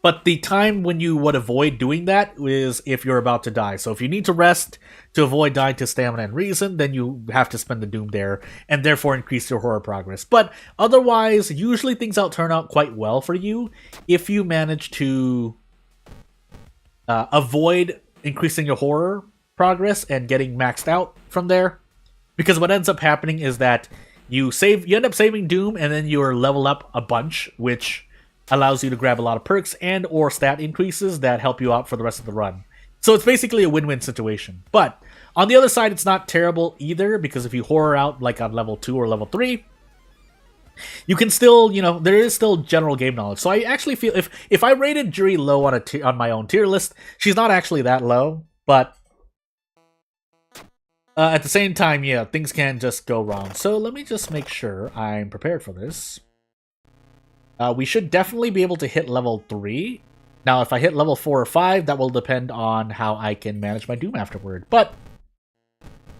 But the time when you would avoid doing that is if you're about to die. So if you need to rest to avoid dying to stamina and reason, then you have to spend the doom there, and therefore increase your horror progress. But otherwise, usually things turn out quite well for you if you manage to avoid increasing your horror progress and getting maxed out from there. Because what ends up happening is that you end up saving doom, and then you're level up a bunch, which allows you to grab a lot of perks and or stat increases that help you out for the rest of the run. So it's basically a win-win situation. But on the other side, it's not terrible either, because if you horror out like on level 2 or level 3, you can still, there is still general game knowledge. So I actually feel if I rated Juri low on my own tier list, she's not actually that low, but at the same time, yeah, things can just go wrong. So let me just make sure I'm prepared for this. We should definitely be able to hit level 3. Now, if I hit level 4 or 5, that will depend on how I can manage my Doom afterward. But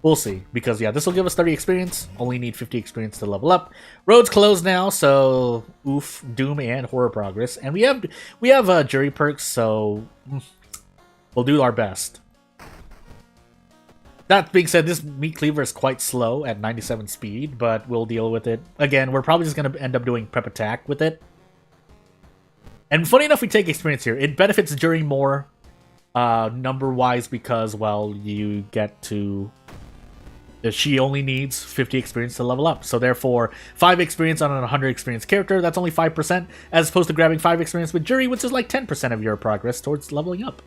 we'll see, because yeah, this will give us 30 experience. Only need 50 experience to level up. Road's closed now, so oof, Doom and horror progress. And we have jury perks, so we'll do our best. That being said, this meat cleaver is quite slow at 97 speed, but we'll deal with it. Again, we're probably just going to end up doing prep attack with it. And funny enough, we take experience here. It benefits Jury more number-wise because, well, you get to... She only needs 50 experience to level up. So therefore, 5 experience on a 100 experience character, that's only 5%, as opposed to grabbing 5 experience with Jury, which is like 10% of your progress towards leveling up.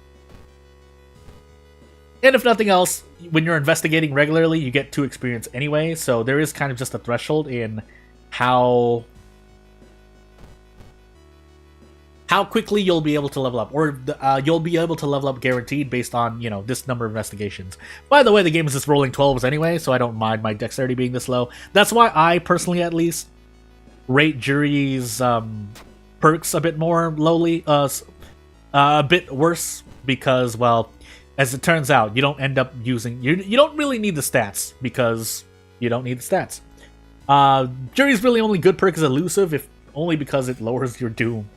And if nothing else, when you're investigating regularly, you get 2 experience anyway, so there is kind of just a threshold in how quickly you'll be able to level up, or you'll be able to level up guaranteed based on, this number of investigations. By the way, the game is just rolling 12s anyway, so I don't mind my dexterity being this low. That's why I, personally at least, rate Jury's perks a bit more lowly, a bit worse, because, well... As it turns out, you don't end up using... You don't really need the stats, because you don't need the stats. Jury's really only good perk is elusive, if only because it lowers your doom.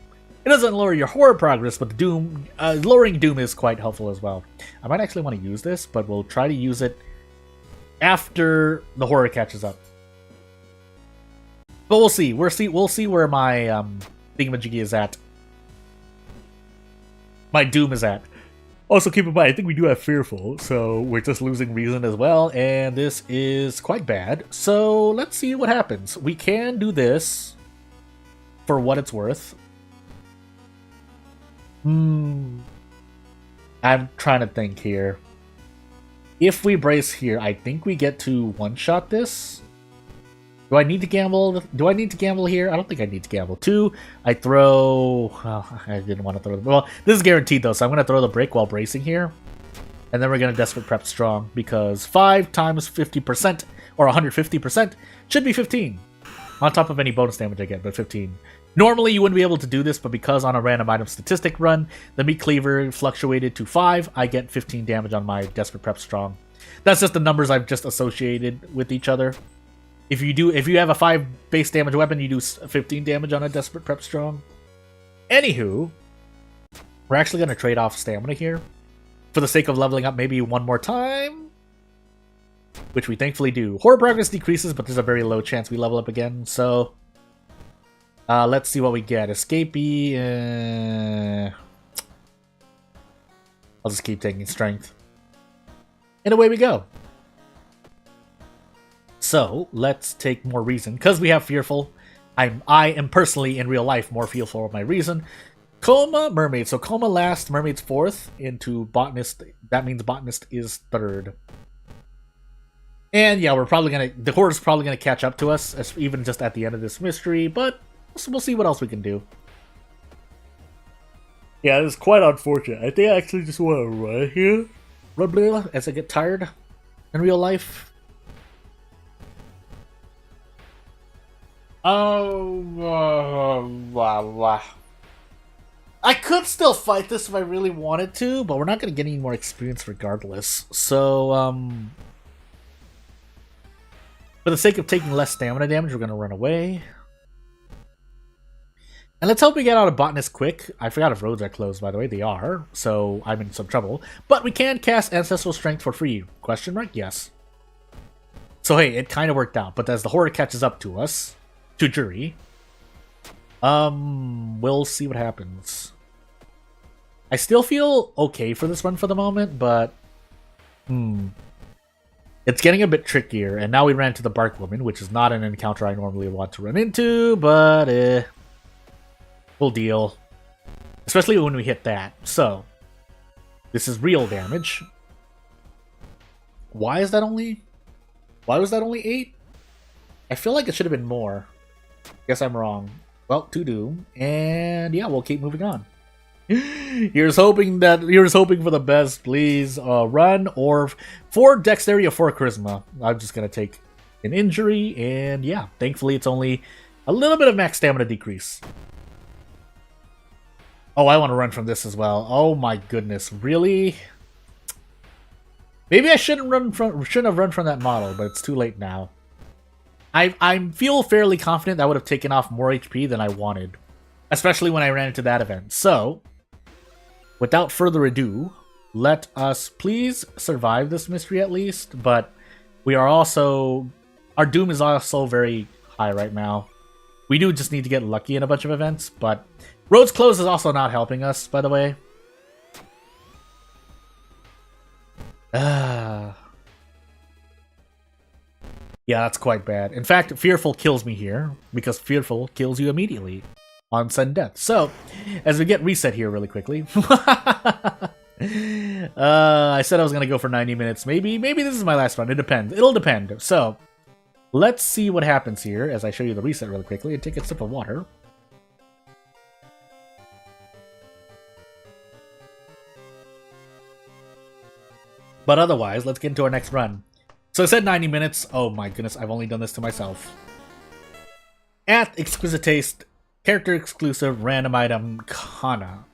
It doesn't lower your horror progress, but the doom... lowering doom is quite helpful as well. I might actually want to use this, but we'll try to use it after the horror catches up. But we'll see. We'll see where my thingamajiggy is at. My doom is at. Also, keep in mind, I think we do have Fearful, so we're just losing Reason as well, and this is quite bad. So, let's see what happens. We can do this for what it's worth. I'm trying to think here. If we brace here, I think we get to one-shot this. Do I need to gamble? Do I need to gamble here? I don't think I need to gamble. 2, I throw... Well, I didn't want to throw... Well, this is guaranteed, though, so I'm going to throw the break while bracing here. And then we're going to Desperate Prep Strong, because 5 times 50%, or 150%, should be 15. On top of any bonus damage I get, but 15. Normally, you wouldn't be able to do this, but because on a random item statistic run, the Meat Cleaver fluctuated to 5, I get 15 damage on my Desperate Prep Strong. That's just the numbers I've just associated with each other. If you have a 5 base damage weapon, you do 15 damage on a Desperate Prep Strong. Anywho, we're actually going to trade off stamina here. For the sake of leveling up maybe one more time. Which we thankfully do. Horror progress decreases, but there's a very low chance we level up again. So, let's see what we get. Escapee. I'll just keep taking strength. And away we go. So, let's take more reason. Because we have Fearful, I am personally, in real life, more fearful of my reason. Coma, Mermaid. So, Coma last, Mermaid's 4th. Into Botanist, that means Botanist is 3rd. And yeah, the Horde's probably gonna catch up to us, even just at the end of this mystery, but we'll see what else we can do. Yeah, it's quite unfortunate. I think I actually just want to run here. Run as I get tired in real life. Oh, I could still fight this if I really wanted to, but we're not going to get any more experience regardless. So, for the sake of taking less stamina damage, we're going to run away. And let's hope we get out of Botanist quick. I forgot if roads are closed, by the way. They are, so I'm in some trouble. But we can cast Ancestral Strength for free. Question mark? Yes. So hey, it kind of worked out. But as the Horde catches up to us, to Jury, we'll see what happens. I still feel okay for this run for the moment, but it's getting a bit trickier. And now we ran into the Bark Woman, which is not an encounter I normally want to run into, but we'll deal. Especially when we hit that. So, this is real damage. Why was that only 8? I feel like it should have been more. Guess I'm wrong. Well, to do. And yeah, we'll keep moving on. Here's hoping for the best, please. Run or 4 dexterity or 4 charisma. I'm just gonna take an injury, and yeah, thankfully it's only a little bit of max stamina decrease. Oh, I want to run from this as well. Oh my goodness, really? Maybe I shouldn't have run from that model, but it's too late now. I feel fairly confident that would have taken off more HP than I wanted, especially when I ran into that event. So, without further ado, let us please survive this mystery at least, but we are also... Our doom is also very high right now. We do just need to get lucky in a bunch of events, but... Roads closed is also not helping us, by the way. Yeah, that's quite bad. In fact, Fearful kills me here, because Fearful kills you immediately on sudden death. So, as we get reset here really quickly. I said I was going to go for 90 minutes. Maybe this is my last run. It depends. It'll depend. So, let's see what happens here as I show you the reset really quickly and take a sip of water. But otherwise, let's get into our next run. So I said 90 minutes. Oh my goodness, I've only done this to myself. At Exquisite Taste, character exclusive, random item, Kana.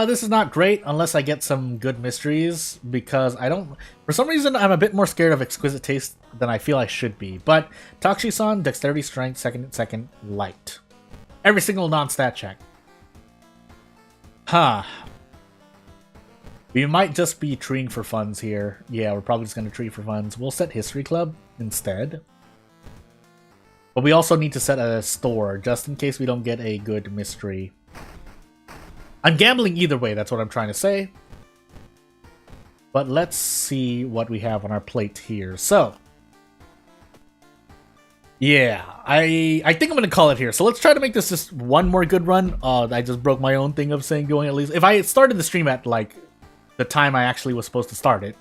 This is not great unless I get some good mysteries, because I don't... For some reason, I'm a bit more scared of Exquisite Taste than I feel I should be. But Takshisan, Dexterity, Strength, second, Light. Every single non-stat check. Huh. We might just be treeing for funds here. Yeah, we're probably just going to tree for funds. We'll set History Club instead. But we also need to set a store, just in case we don't get a good mystery. I'm gambling either way, that's what I'm trying to say. But let's see what we have on our plate here. So, yeah, I think I'm going to call it here. So let's try to make this just one more good run. I just broke my own thing of saying going at least... If I started the stream at, like... the time I actually was supposed to start it,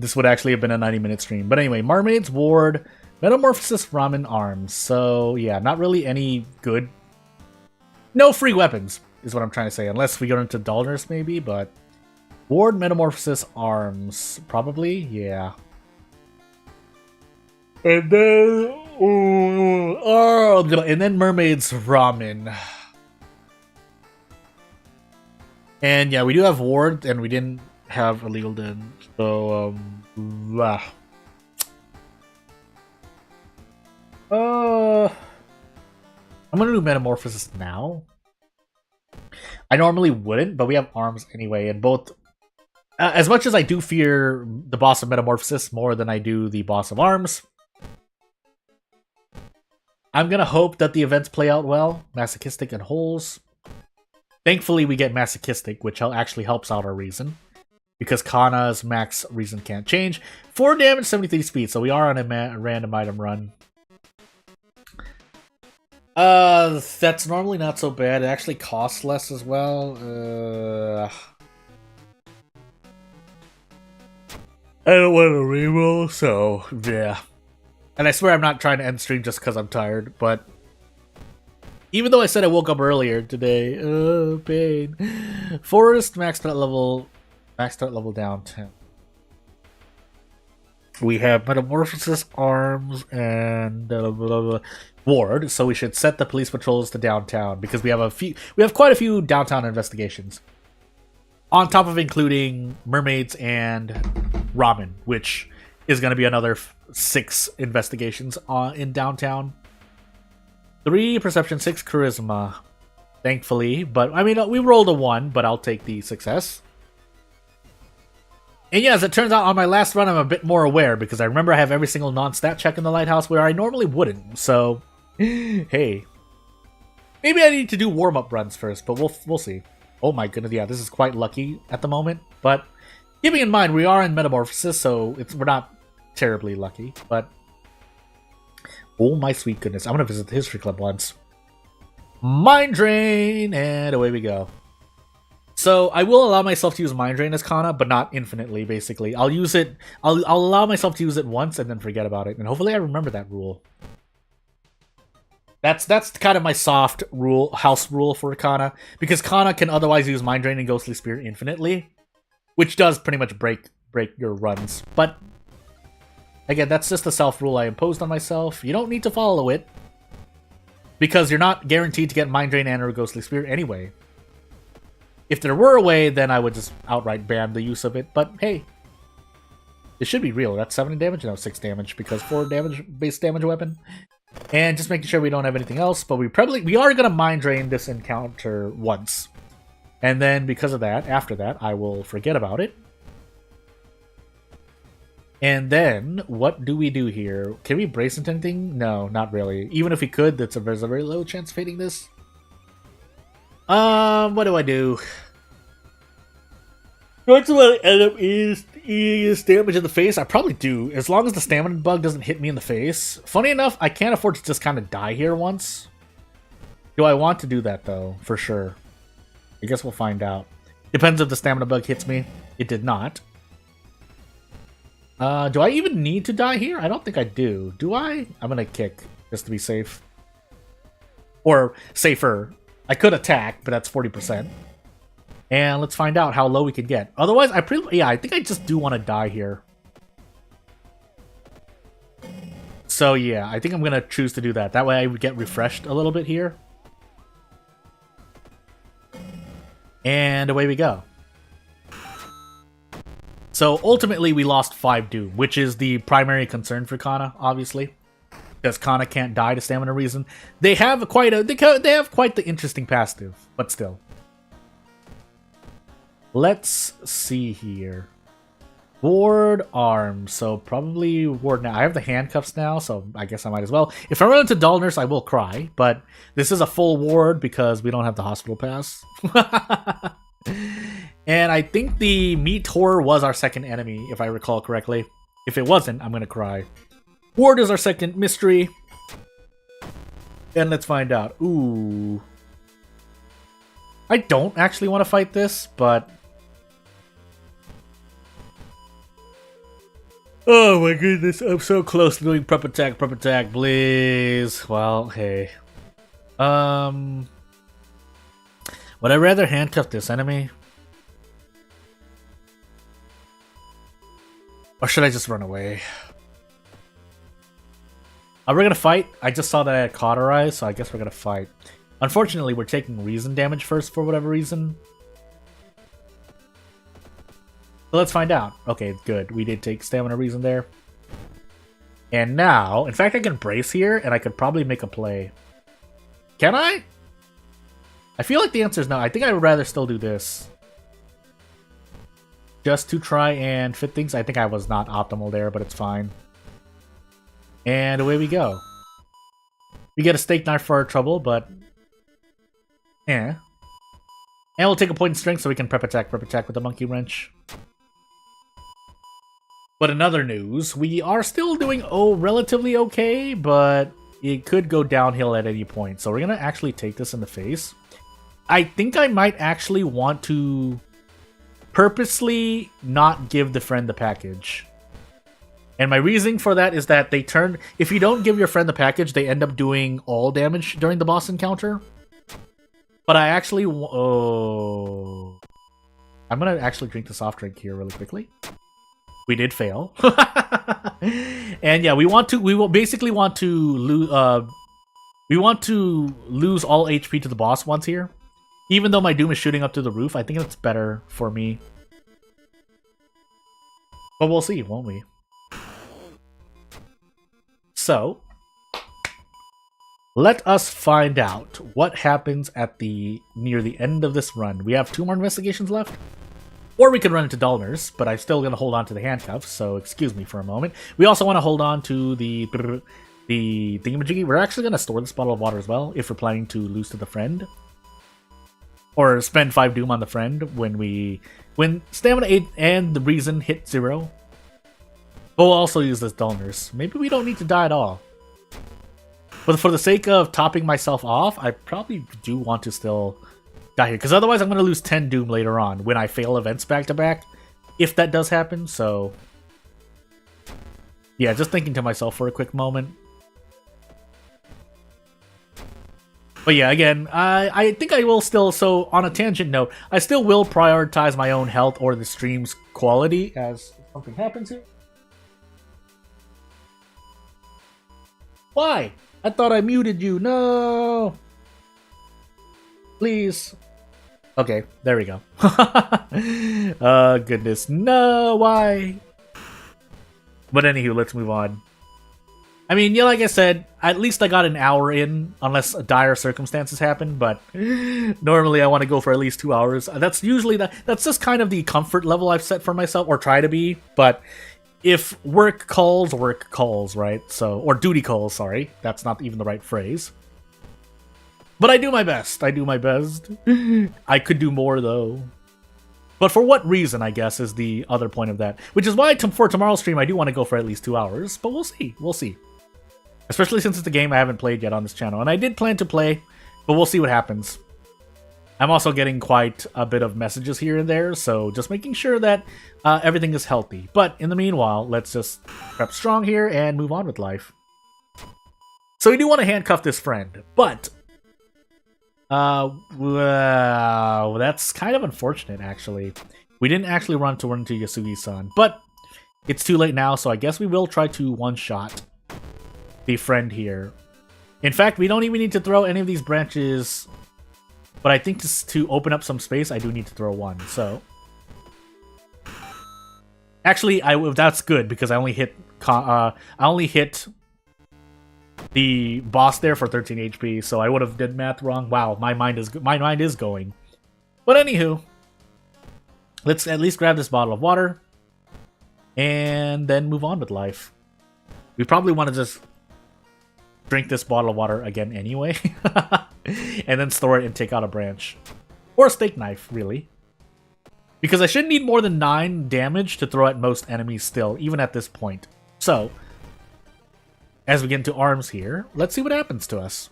this would actually have been a 90-minute stream. But anyway, Mermaids, Ward, Metamorphosis, Ramen, Arms. So yeah, not really any good... No free weapons, is what I'm trying to say. Unless we go into Dullness maybe, but... Ward, Metamorphosis, Arms. Probably, yeah. And then Mermaids, Ramen. And yeah, we do have Ward, and we didn't have Illegal Den, so, I'm gonna do Metamorphosis now. I normally wouldn't, but we have Arms anyway, and both... as much as I do fear the boss of Metamorphosis more than I do the boss of Arms, I'm gonna hope that the events play out well. Masochistic and Holes. Thankfully, we get Masochistic, which actually helps out our reason. Because Kana's max reason can't change. 4 damage, 73 speed, so we are on a random item run. That's normally not so bad. It actually costs less as well. I don't want to reroll, so yeah. And I swear I'm not trying to end stream just because I'm tired, but... Even though I said I woke up earlier today, pain. Forest maxed out level down 10. We have Metamorphosis, Arms, and Ward, so we should set the police patrols to downtown because we have quite a few downtown investigations. On top of including Mermaids and Ramen, which is going to be another 6 investigations in downtown. 3 perception, 6 charisma. Thankfully, but I mean, we rolled a 1, but I'll take the success. And yeah, as it turns out, on my last run, I'm a bit more aware, because I remember I have every single non-stat check in the lighthouse where I normally wouldn't, so... hey. Maybe I need to do warm-up runs first, but we'll see. Oh my goodness, yeah, this is quite lucky at the moment, but... keeping in mind, we are in Metamorphosis, so we're not terribly lucky, but... oh my sweet goodness, I'm gonna visit the History Club once. Mind Drain! And away we go. So, I will allow myself to use Mind Drain as Kana, but not infinitely, basically. I'll use it... I'll allow myself to use it once and then forget about it, and hopefully I remember that rule. That's kind of my soft house rule for Kana, because Kana can otherwise use Mind Drain and Ghostly Spirit infinitely, which does pretty much break your runs. But, again, that's just a self-rule I imposed on myself. You don't need to follow it, because you're not guaranteed to get Mind Drain and or Ghostly Spirit anyway. If there were a way, then I would just outright ban the use of it, but hey. It should be real. That's 7 damage? No, 6 damage, because 4 damage, base damage weapon. And just making sure we don't have anything else, but we are going to Mind Drain this encounter once. And then, because of that, after that, I will forget about it. And then, what do we do here? Can we brace into anything? No, not really. Even if we could, there's a very low chance of hitting this. What do I do? What's what I end up is damage in the face? I probably do, as long as the stamina bug doesn't hit me in the face. Funny enough, I can't afford to just kind of die here once. Do I want to do that, though? For sure. I guess we'll find out. Depends if the stamina bug hits me. It did not. Do I even need to die here? I don't think I do. Do I? I'm gonna kick, just to be safe. Or safer. I could attack, but that's 40%. And let's find out how low we can get. Otherwise, I think I just do want to die here. So yeah, I think I'm gonna choose to do that. That way I would get refreshed a little bit here. And away we go. So ultimately, we lost 5 Doom, which is the primary concern for Kana, obviously. Because Kana can't die to stamina reason. They have quite the interesting passive, but still. Let's see here. Ward arms, so probably ward now. I have the handcuffs now, so I guess I might as well. If I run into dullness, I will cry, but this is a full ward because we don't have the hospital pass. And I think the meat horror was our second enemy, if I recall correctly. If it wasn't, I'm gonna cry. Ward is our second mystery. And let's find out. Ooh. I don't actually want to fight this, but... oh my goodness, I'm so close to doing prep attack, please. Well, hey. Would I rather handcuff this enemy? Or should I just run away? We're gonna fight. I just saw that I had cauterized, so I guess we're gonna fight. Unfortunately, we're taking reason damage first for whatever reason. So let's find out. Okay, good. We did take stamina reason there. And now, in fact, I can brace here, and I could probably make a play. Can I? I feel like the answer is no. I think I would rather still do this. Just to try and fit things. I think I was not optimal there, but it's fine. And away we go. We get a steak knife for our trouble, but... yeah. And we'll take a point in strength so we can prep attack with the monkey wrench. But in other news, we are still doing relatively okay, but it could go downhill at any point. So we're going to actually take this in the face. I think I might actually want to purposely not give the friend the package. And my reasoning for that is that if you don't give your friend the package, they end up doing all damage during the boss encounter. But I actually... I'm going to actually drink the soft drink here really quickly. We did fail. And yeah, we basically want to lose all HP to the boss once here. Even though my Doom is shooting up to the roof, I think it's better for me. But we'll see, won't we? So, Let us find out what happens at near the end of this run. We have 2 more investigations left. Or we could run into Dullners, but I'm still going to hold on to the handcuffs, so excuse me for a moment. We also want to hold on to the thingamajiggy. We're actually going to store this bottle of water as well, if we're planning to lose to the friend. Or spend 5 doom on the friend when stamina 8 and the reason hit 0. But we'll also use this Dullners. Maybe we don't need to die at all. But for the sake of topping myself off, I probably do want to still die here. Because otherwise I'm going to lose 10 doom later on when I fail events back to back. If that does happen, so... yeah, just thinking to myself for a quick moment. But yeah, again, I think I will still, so on a tangent note, I still will prioritize my own health or the stream's quality as something happens here. Why? I thought I muted you. No! Please. Okay, there we go. Goodness. No, why? But anywho, let's move on. I mean, yeah, like I said, at least I got an hour in, unless dire circumstances happen, but normally I want to go for at least 2 hours. That's usually, that's just kind of the comfort level I've set for myself, or try to be, but if work calls, right? So, or duty calls, sorry. That's not even the right phrase. But I do my best. I do my best. I could do more, though. But for what reason, I guess, is the other point of that. Which is why for tomorrow's stream, I do want to go for at least 2 hours. But we'll see. We'll see. Especially since it's a game I haven't played yet on this channel. And I did plan to play, but we'll see what happens. I'm also getting quite a bit of messages here and there, so just making sure that everything is healthy. But in the meanwhile, let's just prep strong here and move on with life. So we do want to handcuff this friend, but... well, that's kind of unfortunate, actually. We didn't actually run into Yasugi-san, but it's too late now, so I guess we will try to one-shot the friend here. In fact, we don't even need to throw any of these branches, but I think to open up some space, I do need to throw one, so... Actually, that's good, because I only hit the boss there for 13 HP, so I would have did math wrong. Wow, my mind is going. But anywho, let's at least grab this bottle of water and then move on with life. We probably want to just drink this bottle of water again anyway, and then store it and take out a branch or a steak knife, really, because I shouldn't need more than 9 damage to throw at most enemies still, even at this point. So as we get into arms here, let's see what happens to us.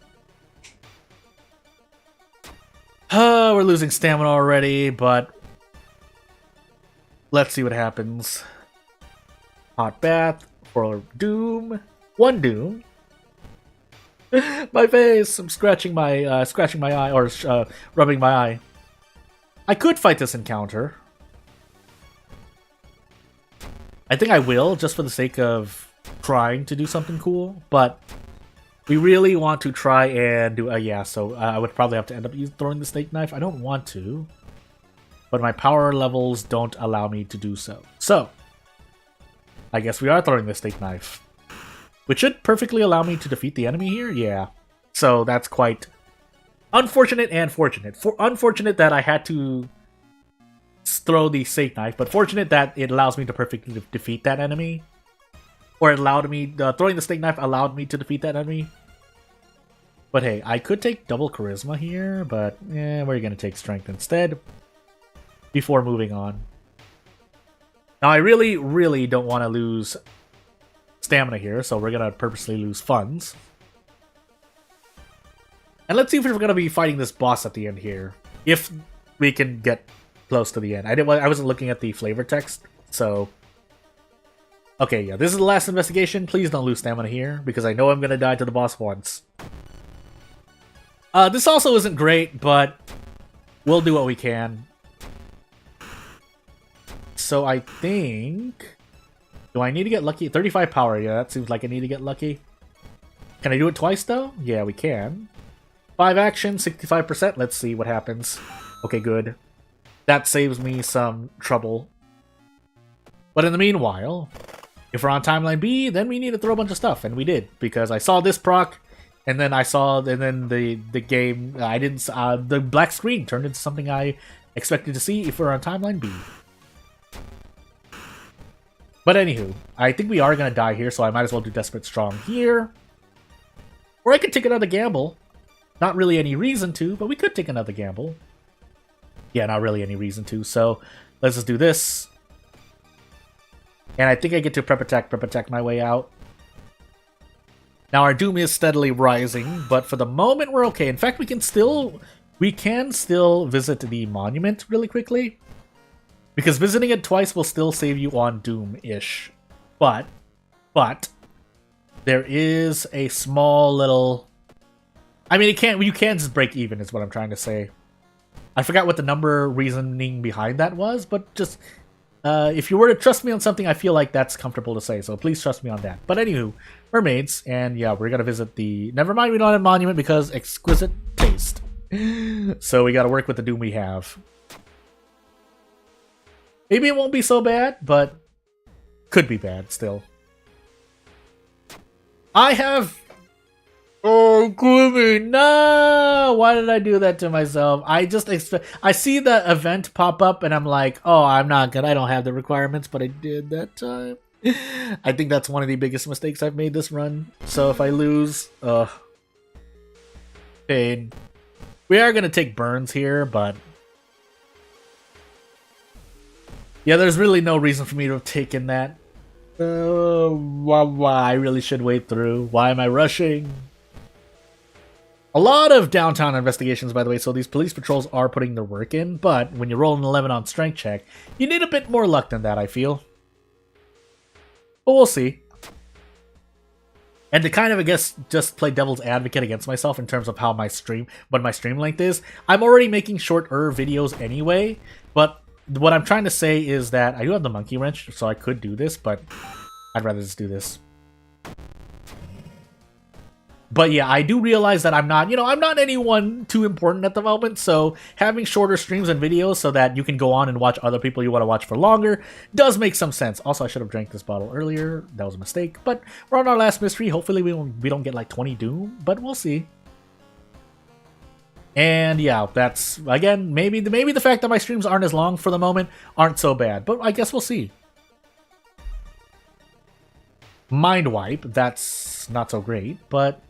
We're losing stamina already, but let's see what happens. Hot bath for doom. 1 doom. My face. I'm scratching my eye, or rubbing my eye. I could fight this encounter. I think I will, just for the sake of trying to do something cool, but we really want to try and do yeah, so I would probably have to end up throwing the steak knife. I don't want to, but my power levels don't allow me to do so. So I guess we are throwing the steak knife, which should perfectly allow me to defeat the enemy here. Yeah, so that's quite unfortunate and fortunate. Unfortunate that I had to throw the steak knife, but fortunate that it allows me to perfectly defeat that enemy. Or it allowed me, throwing the steak knife allowed me to defeat that enemy. But hey, I could take double charisma here, but we're going to take strength instead before moving on. Now, I really, really don't want to lose stamina here, so we're going to purposely lose funds. And let's see if we're going to be fighting this boss at the end here, if we can get close to the end. I wasn't looking at the flavor text, so... Okay, yeah, this is the last investigation. Please don't lose stamina here, because I know I'm going to die to the boss once. This also isn't great, but we'll do what we can. So I think... Do I need to get lucky? 35 power, yeah, that seems like I need to get lucky. Can I do it twice, though? Yeah, we can. 5 action, 65%. Let's see what happens. Okay, good. That saves me some trouble. But in the meanwhile... If we're on timeline B, then we need to throw a bunch of stuff, and we did, because I saw this proc, And then the game, I didn't, the black screen turned into something I expected to see if we're on timeline B. But anywho, I think we are going to die here, so I might as well do Desperate Strong here. Or I could take another gamble. Not really any reason to, but we could take another gamble. Yeah, not really any reason to, so let's just do this. And I think I get to prep attack my way out. Now our doom is steadily rising, but for the moment we're okay. In fact, we can still visit the monument really quickly. Because visiting it twice will still save you on doom-ish. But there is a small little, I mean, you can't just break even is what I'm trying to say. I forgot what the number reasoning behind that was, but just if you were to trust me on something, I feel like that's comfortable to say, so please trust me on that. But anywho, mermaids, and yeah, we're gonna visit the, never mind, we don't have monument because exquisite taste. So we gotta work with the doom we have. Maybe it won't be so bad, but could be bad still. I have... Oh, Gloomy, no! Why did I do that to myself? I just expect... I see the event pop up and I'm like, oh, I'm not good. I don't have the requirements, but I did that time. I think that's one of the biggest mistakes I've made this run. So if I lose, pain. We are going to take burns here, but... yeah, there's really no reason for me to have taken that. Why? I really should wait through. Why am I rushing? A lot of downtown investigations, by the way, so these police patrols are putting their work in, but when you roll an 11 on strength check, you need a bit more luck than that, I feel. But we'll see. And to kind of, I guess, just play devil's advocate against myself in terms of how what my stream length is, I'm already making shorter videos anyway, but what I'm trying to say is that I do have the monkey wrench, so I could do this, but I'd rather just do this. But yeah, I do realize that I'm not, I'm not anyone too important at the moment, so having shorter streams and videos so that you can go on and watch other people you want to watch for longer does make some sense. Also, I should have drank this bottle earlier. That was a mistake, but we're on our last mystery. Hopefully we don't get like 20 doom, but we'll see. And yeah, that's, again, maybe the fact that my streams aren't as long for the moment aren't so bad, but I guess we'll see. Mind Wipe, that's not so great, but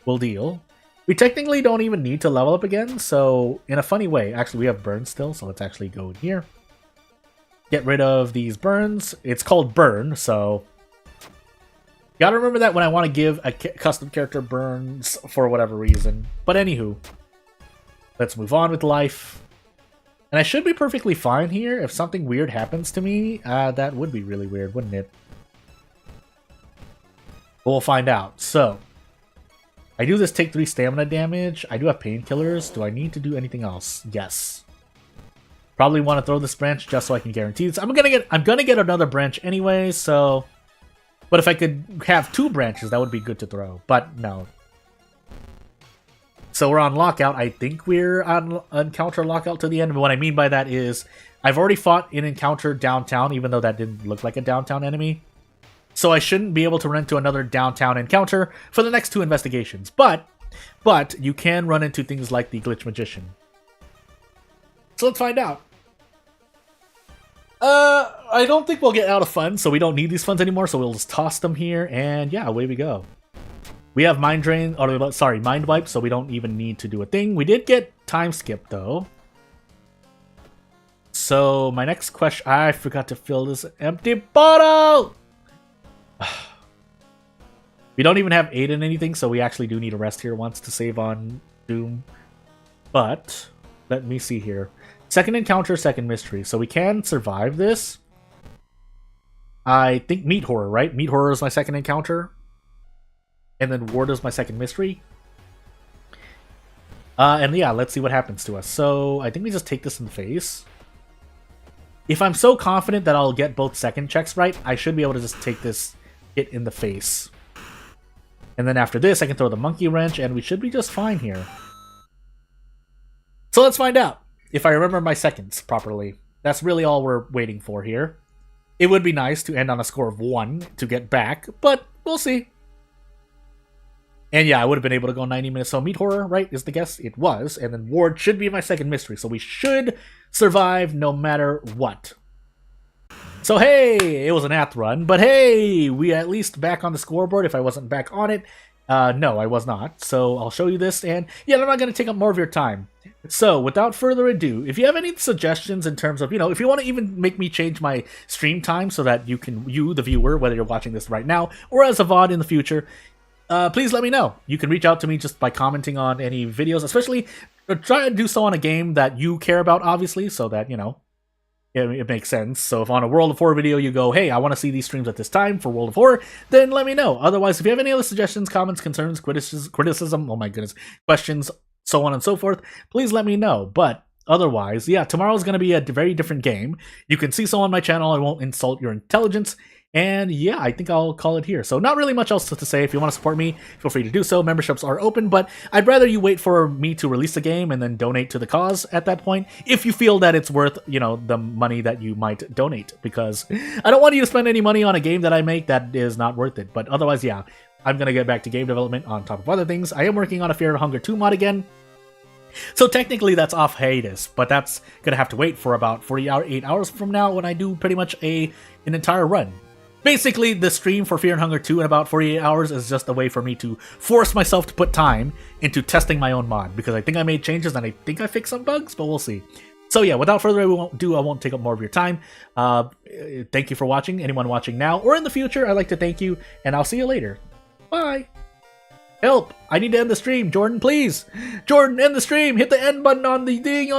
we'll deal. We technically don't even need to level up again, so in a funny way, actually we have burns still, so let's actually go in here. Get rid of these burns. It's called burn, so gotta remember that when I want to give a custom character burns for whatever reason. But anywho. Let's move on with life. And I should be perfectly fine here. If something weird happens to me, that would be really weird, wouldn't it? But we'll find out. So, I do this take 3 stamina damage. I do have painkillers. Do I need to do anything else? Yes. Probably want to throw this branch just so I can guarantee this. I'm gonna get another branch anyway, so... but if I could have 2 branches, that would be good to throw. But no. So we're on lockout. I think we're on encounter lockout to the end. But what I mean by that is I've already fought an encounter downtown, even though that didn't look like a downtown enemy. So I shouldn't be able to run into another downtown encounter for the next 2 investigations. But you can run into things like the Glitch Magician. So let's find out. I don't think we'll get out of funds, so we don't need these funds anymore. So we'll just toss them here, and yeah, away we go. We have Mind Drain, or sorry, Mind Wipe, so we don't even need to do a thing. We did get Time Skip, though. So, my next question... I forgot to fill this empty bottle! We don't even have 8 in anything, so we actually do need a rest here once to save on Doom. But, let me see here. Second encounter, second mystery. So we can survive this. I think Meat Horror, right? Meat Horror is my second encounter. And then Ward is my second mystery. And yeah, let's see what happens to us. So, I think we just take this in the face. If I'm so confident that I'll get both second checks right, I should be able to just take this hit in the face. And then after this, I can throw the Monkey Wrench, and we should be just fine here. So let's find out if I remember my seconds properly. That's really all we're waiting for here. It would be nice to end on a score of 1 to get back, but we'll see. And yeah, I would have been able to go 90 minutes. So Meat Horror, right, is the guess? It was. And then Ward should be my second mystery. So we should survive no matter what. So hey, it was an Ath run, but hey, we at least back on the scoreboard if I wasn't back on it. No, I was not. So I'll show you this, and yeah, I'm not going to take up more of your time. So without further ado, if you have any suggestions in terms of, if you want to even make me change my stream time so that you, the viewer, whether you're watching this right now or as a VOD in the future, please let me know. You can reach out to me just by commenting on any videos, especially try to do so on a game that you care about, obviously, so that, it makes sense. So if on a World of Horror video you go, hey, I want to see these streams at this time for World of Horror, then let me know. Otherwise, if you have any other suggestions, comments, concerns, criticism, oh my goodness, questions, so on and so forth, please let me know. But otherwise, yeah, tomorrow's going to be a very different game. You can see so on my channel. I won't insult your intelligence. And yeah, I think I'll call it here. So not really much else to say. If you want to support me, feel free to do so. Memberships are open, but I'd rather you wait for me to release the game and then donate to the cause at that point, if you feel that it's worth, the money that you might donate, because I don't want you to spend any money on a game that I make that is not worth it. But otherwise, yeah, I'm going to get back to game development on top of other things. I am working on a Fear and Hunger 2 mod again. So technically that's off hiatus, but that's going to have to wait for about 48 hours from now when I do pretty much an entire run. Basically, the stream for Fear and Hunger 2 in about 48 hours is just a way for me to force myself to put time into testing my own mod, because I think I made changes and I think I fixed some bugs, but we'll see. So yeah, without further ado, I won't take up more of your time. Thank you for watching. Anyone watching now or in the future, I'd like to thank you, and I'll see you later. Bye! Help! I need to end the stream. Jordan, please! Jordan, end the stream! Hit the end button on the thing on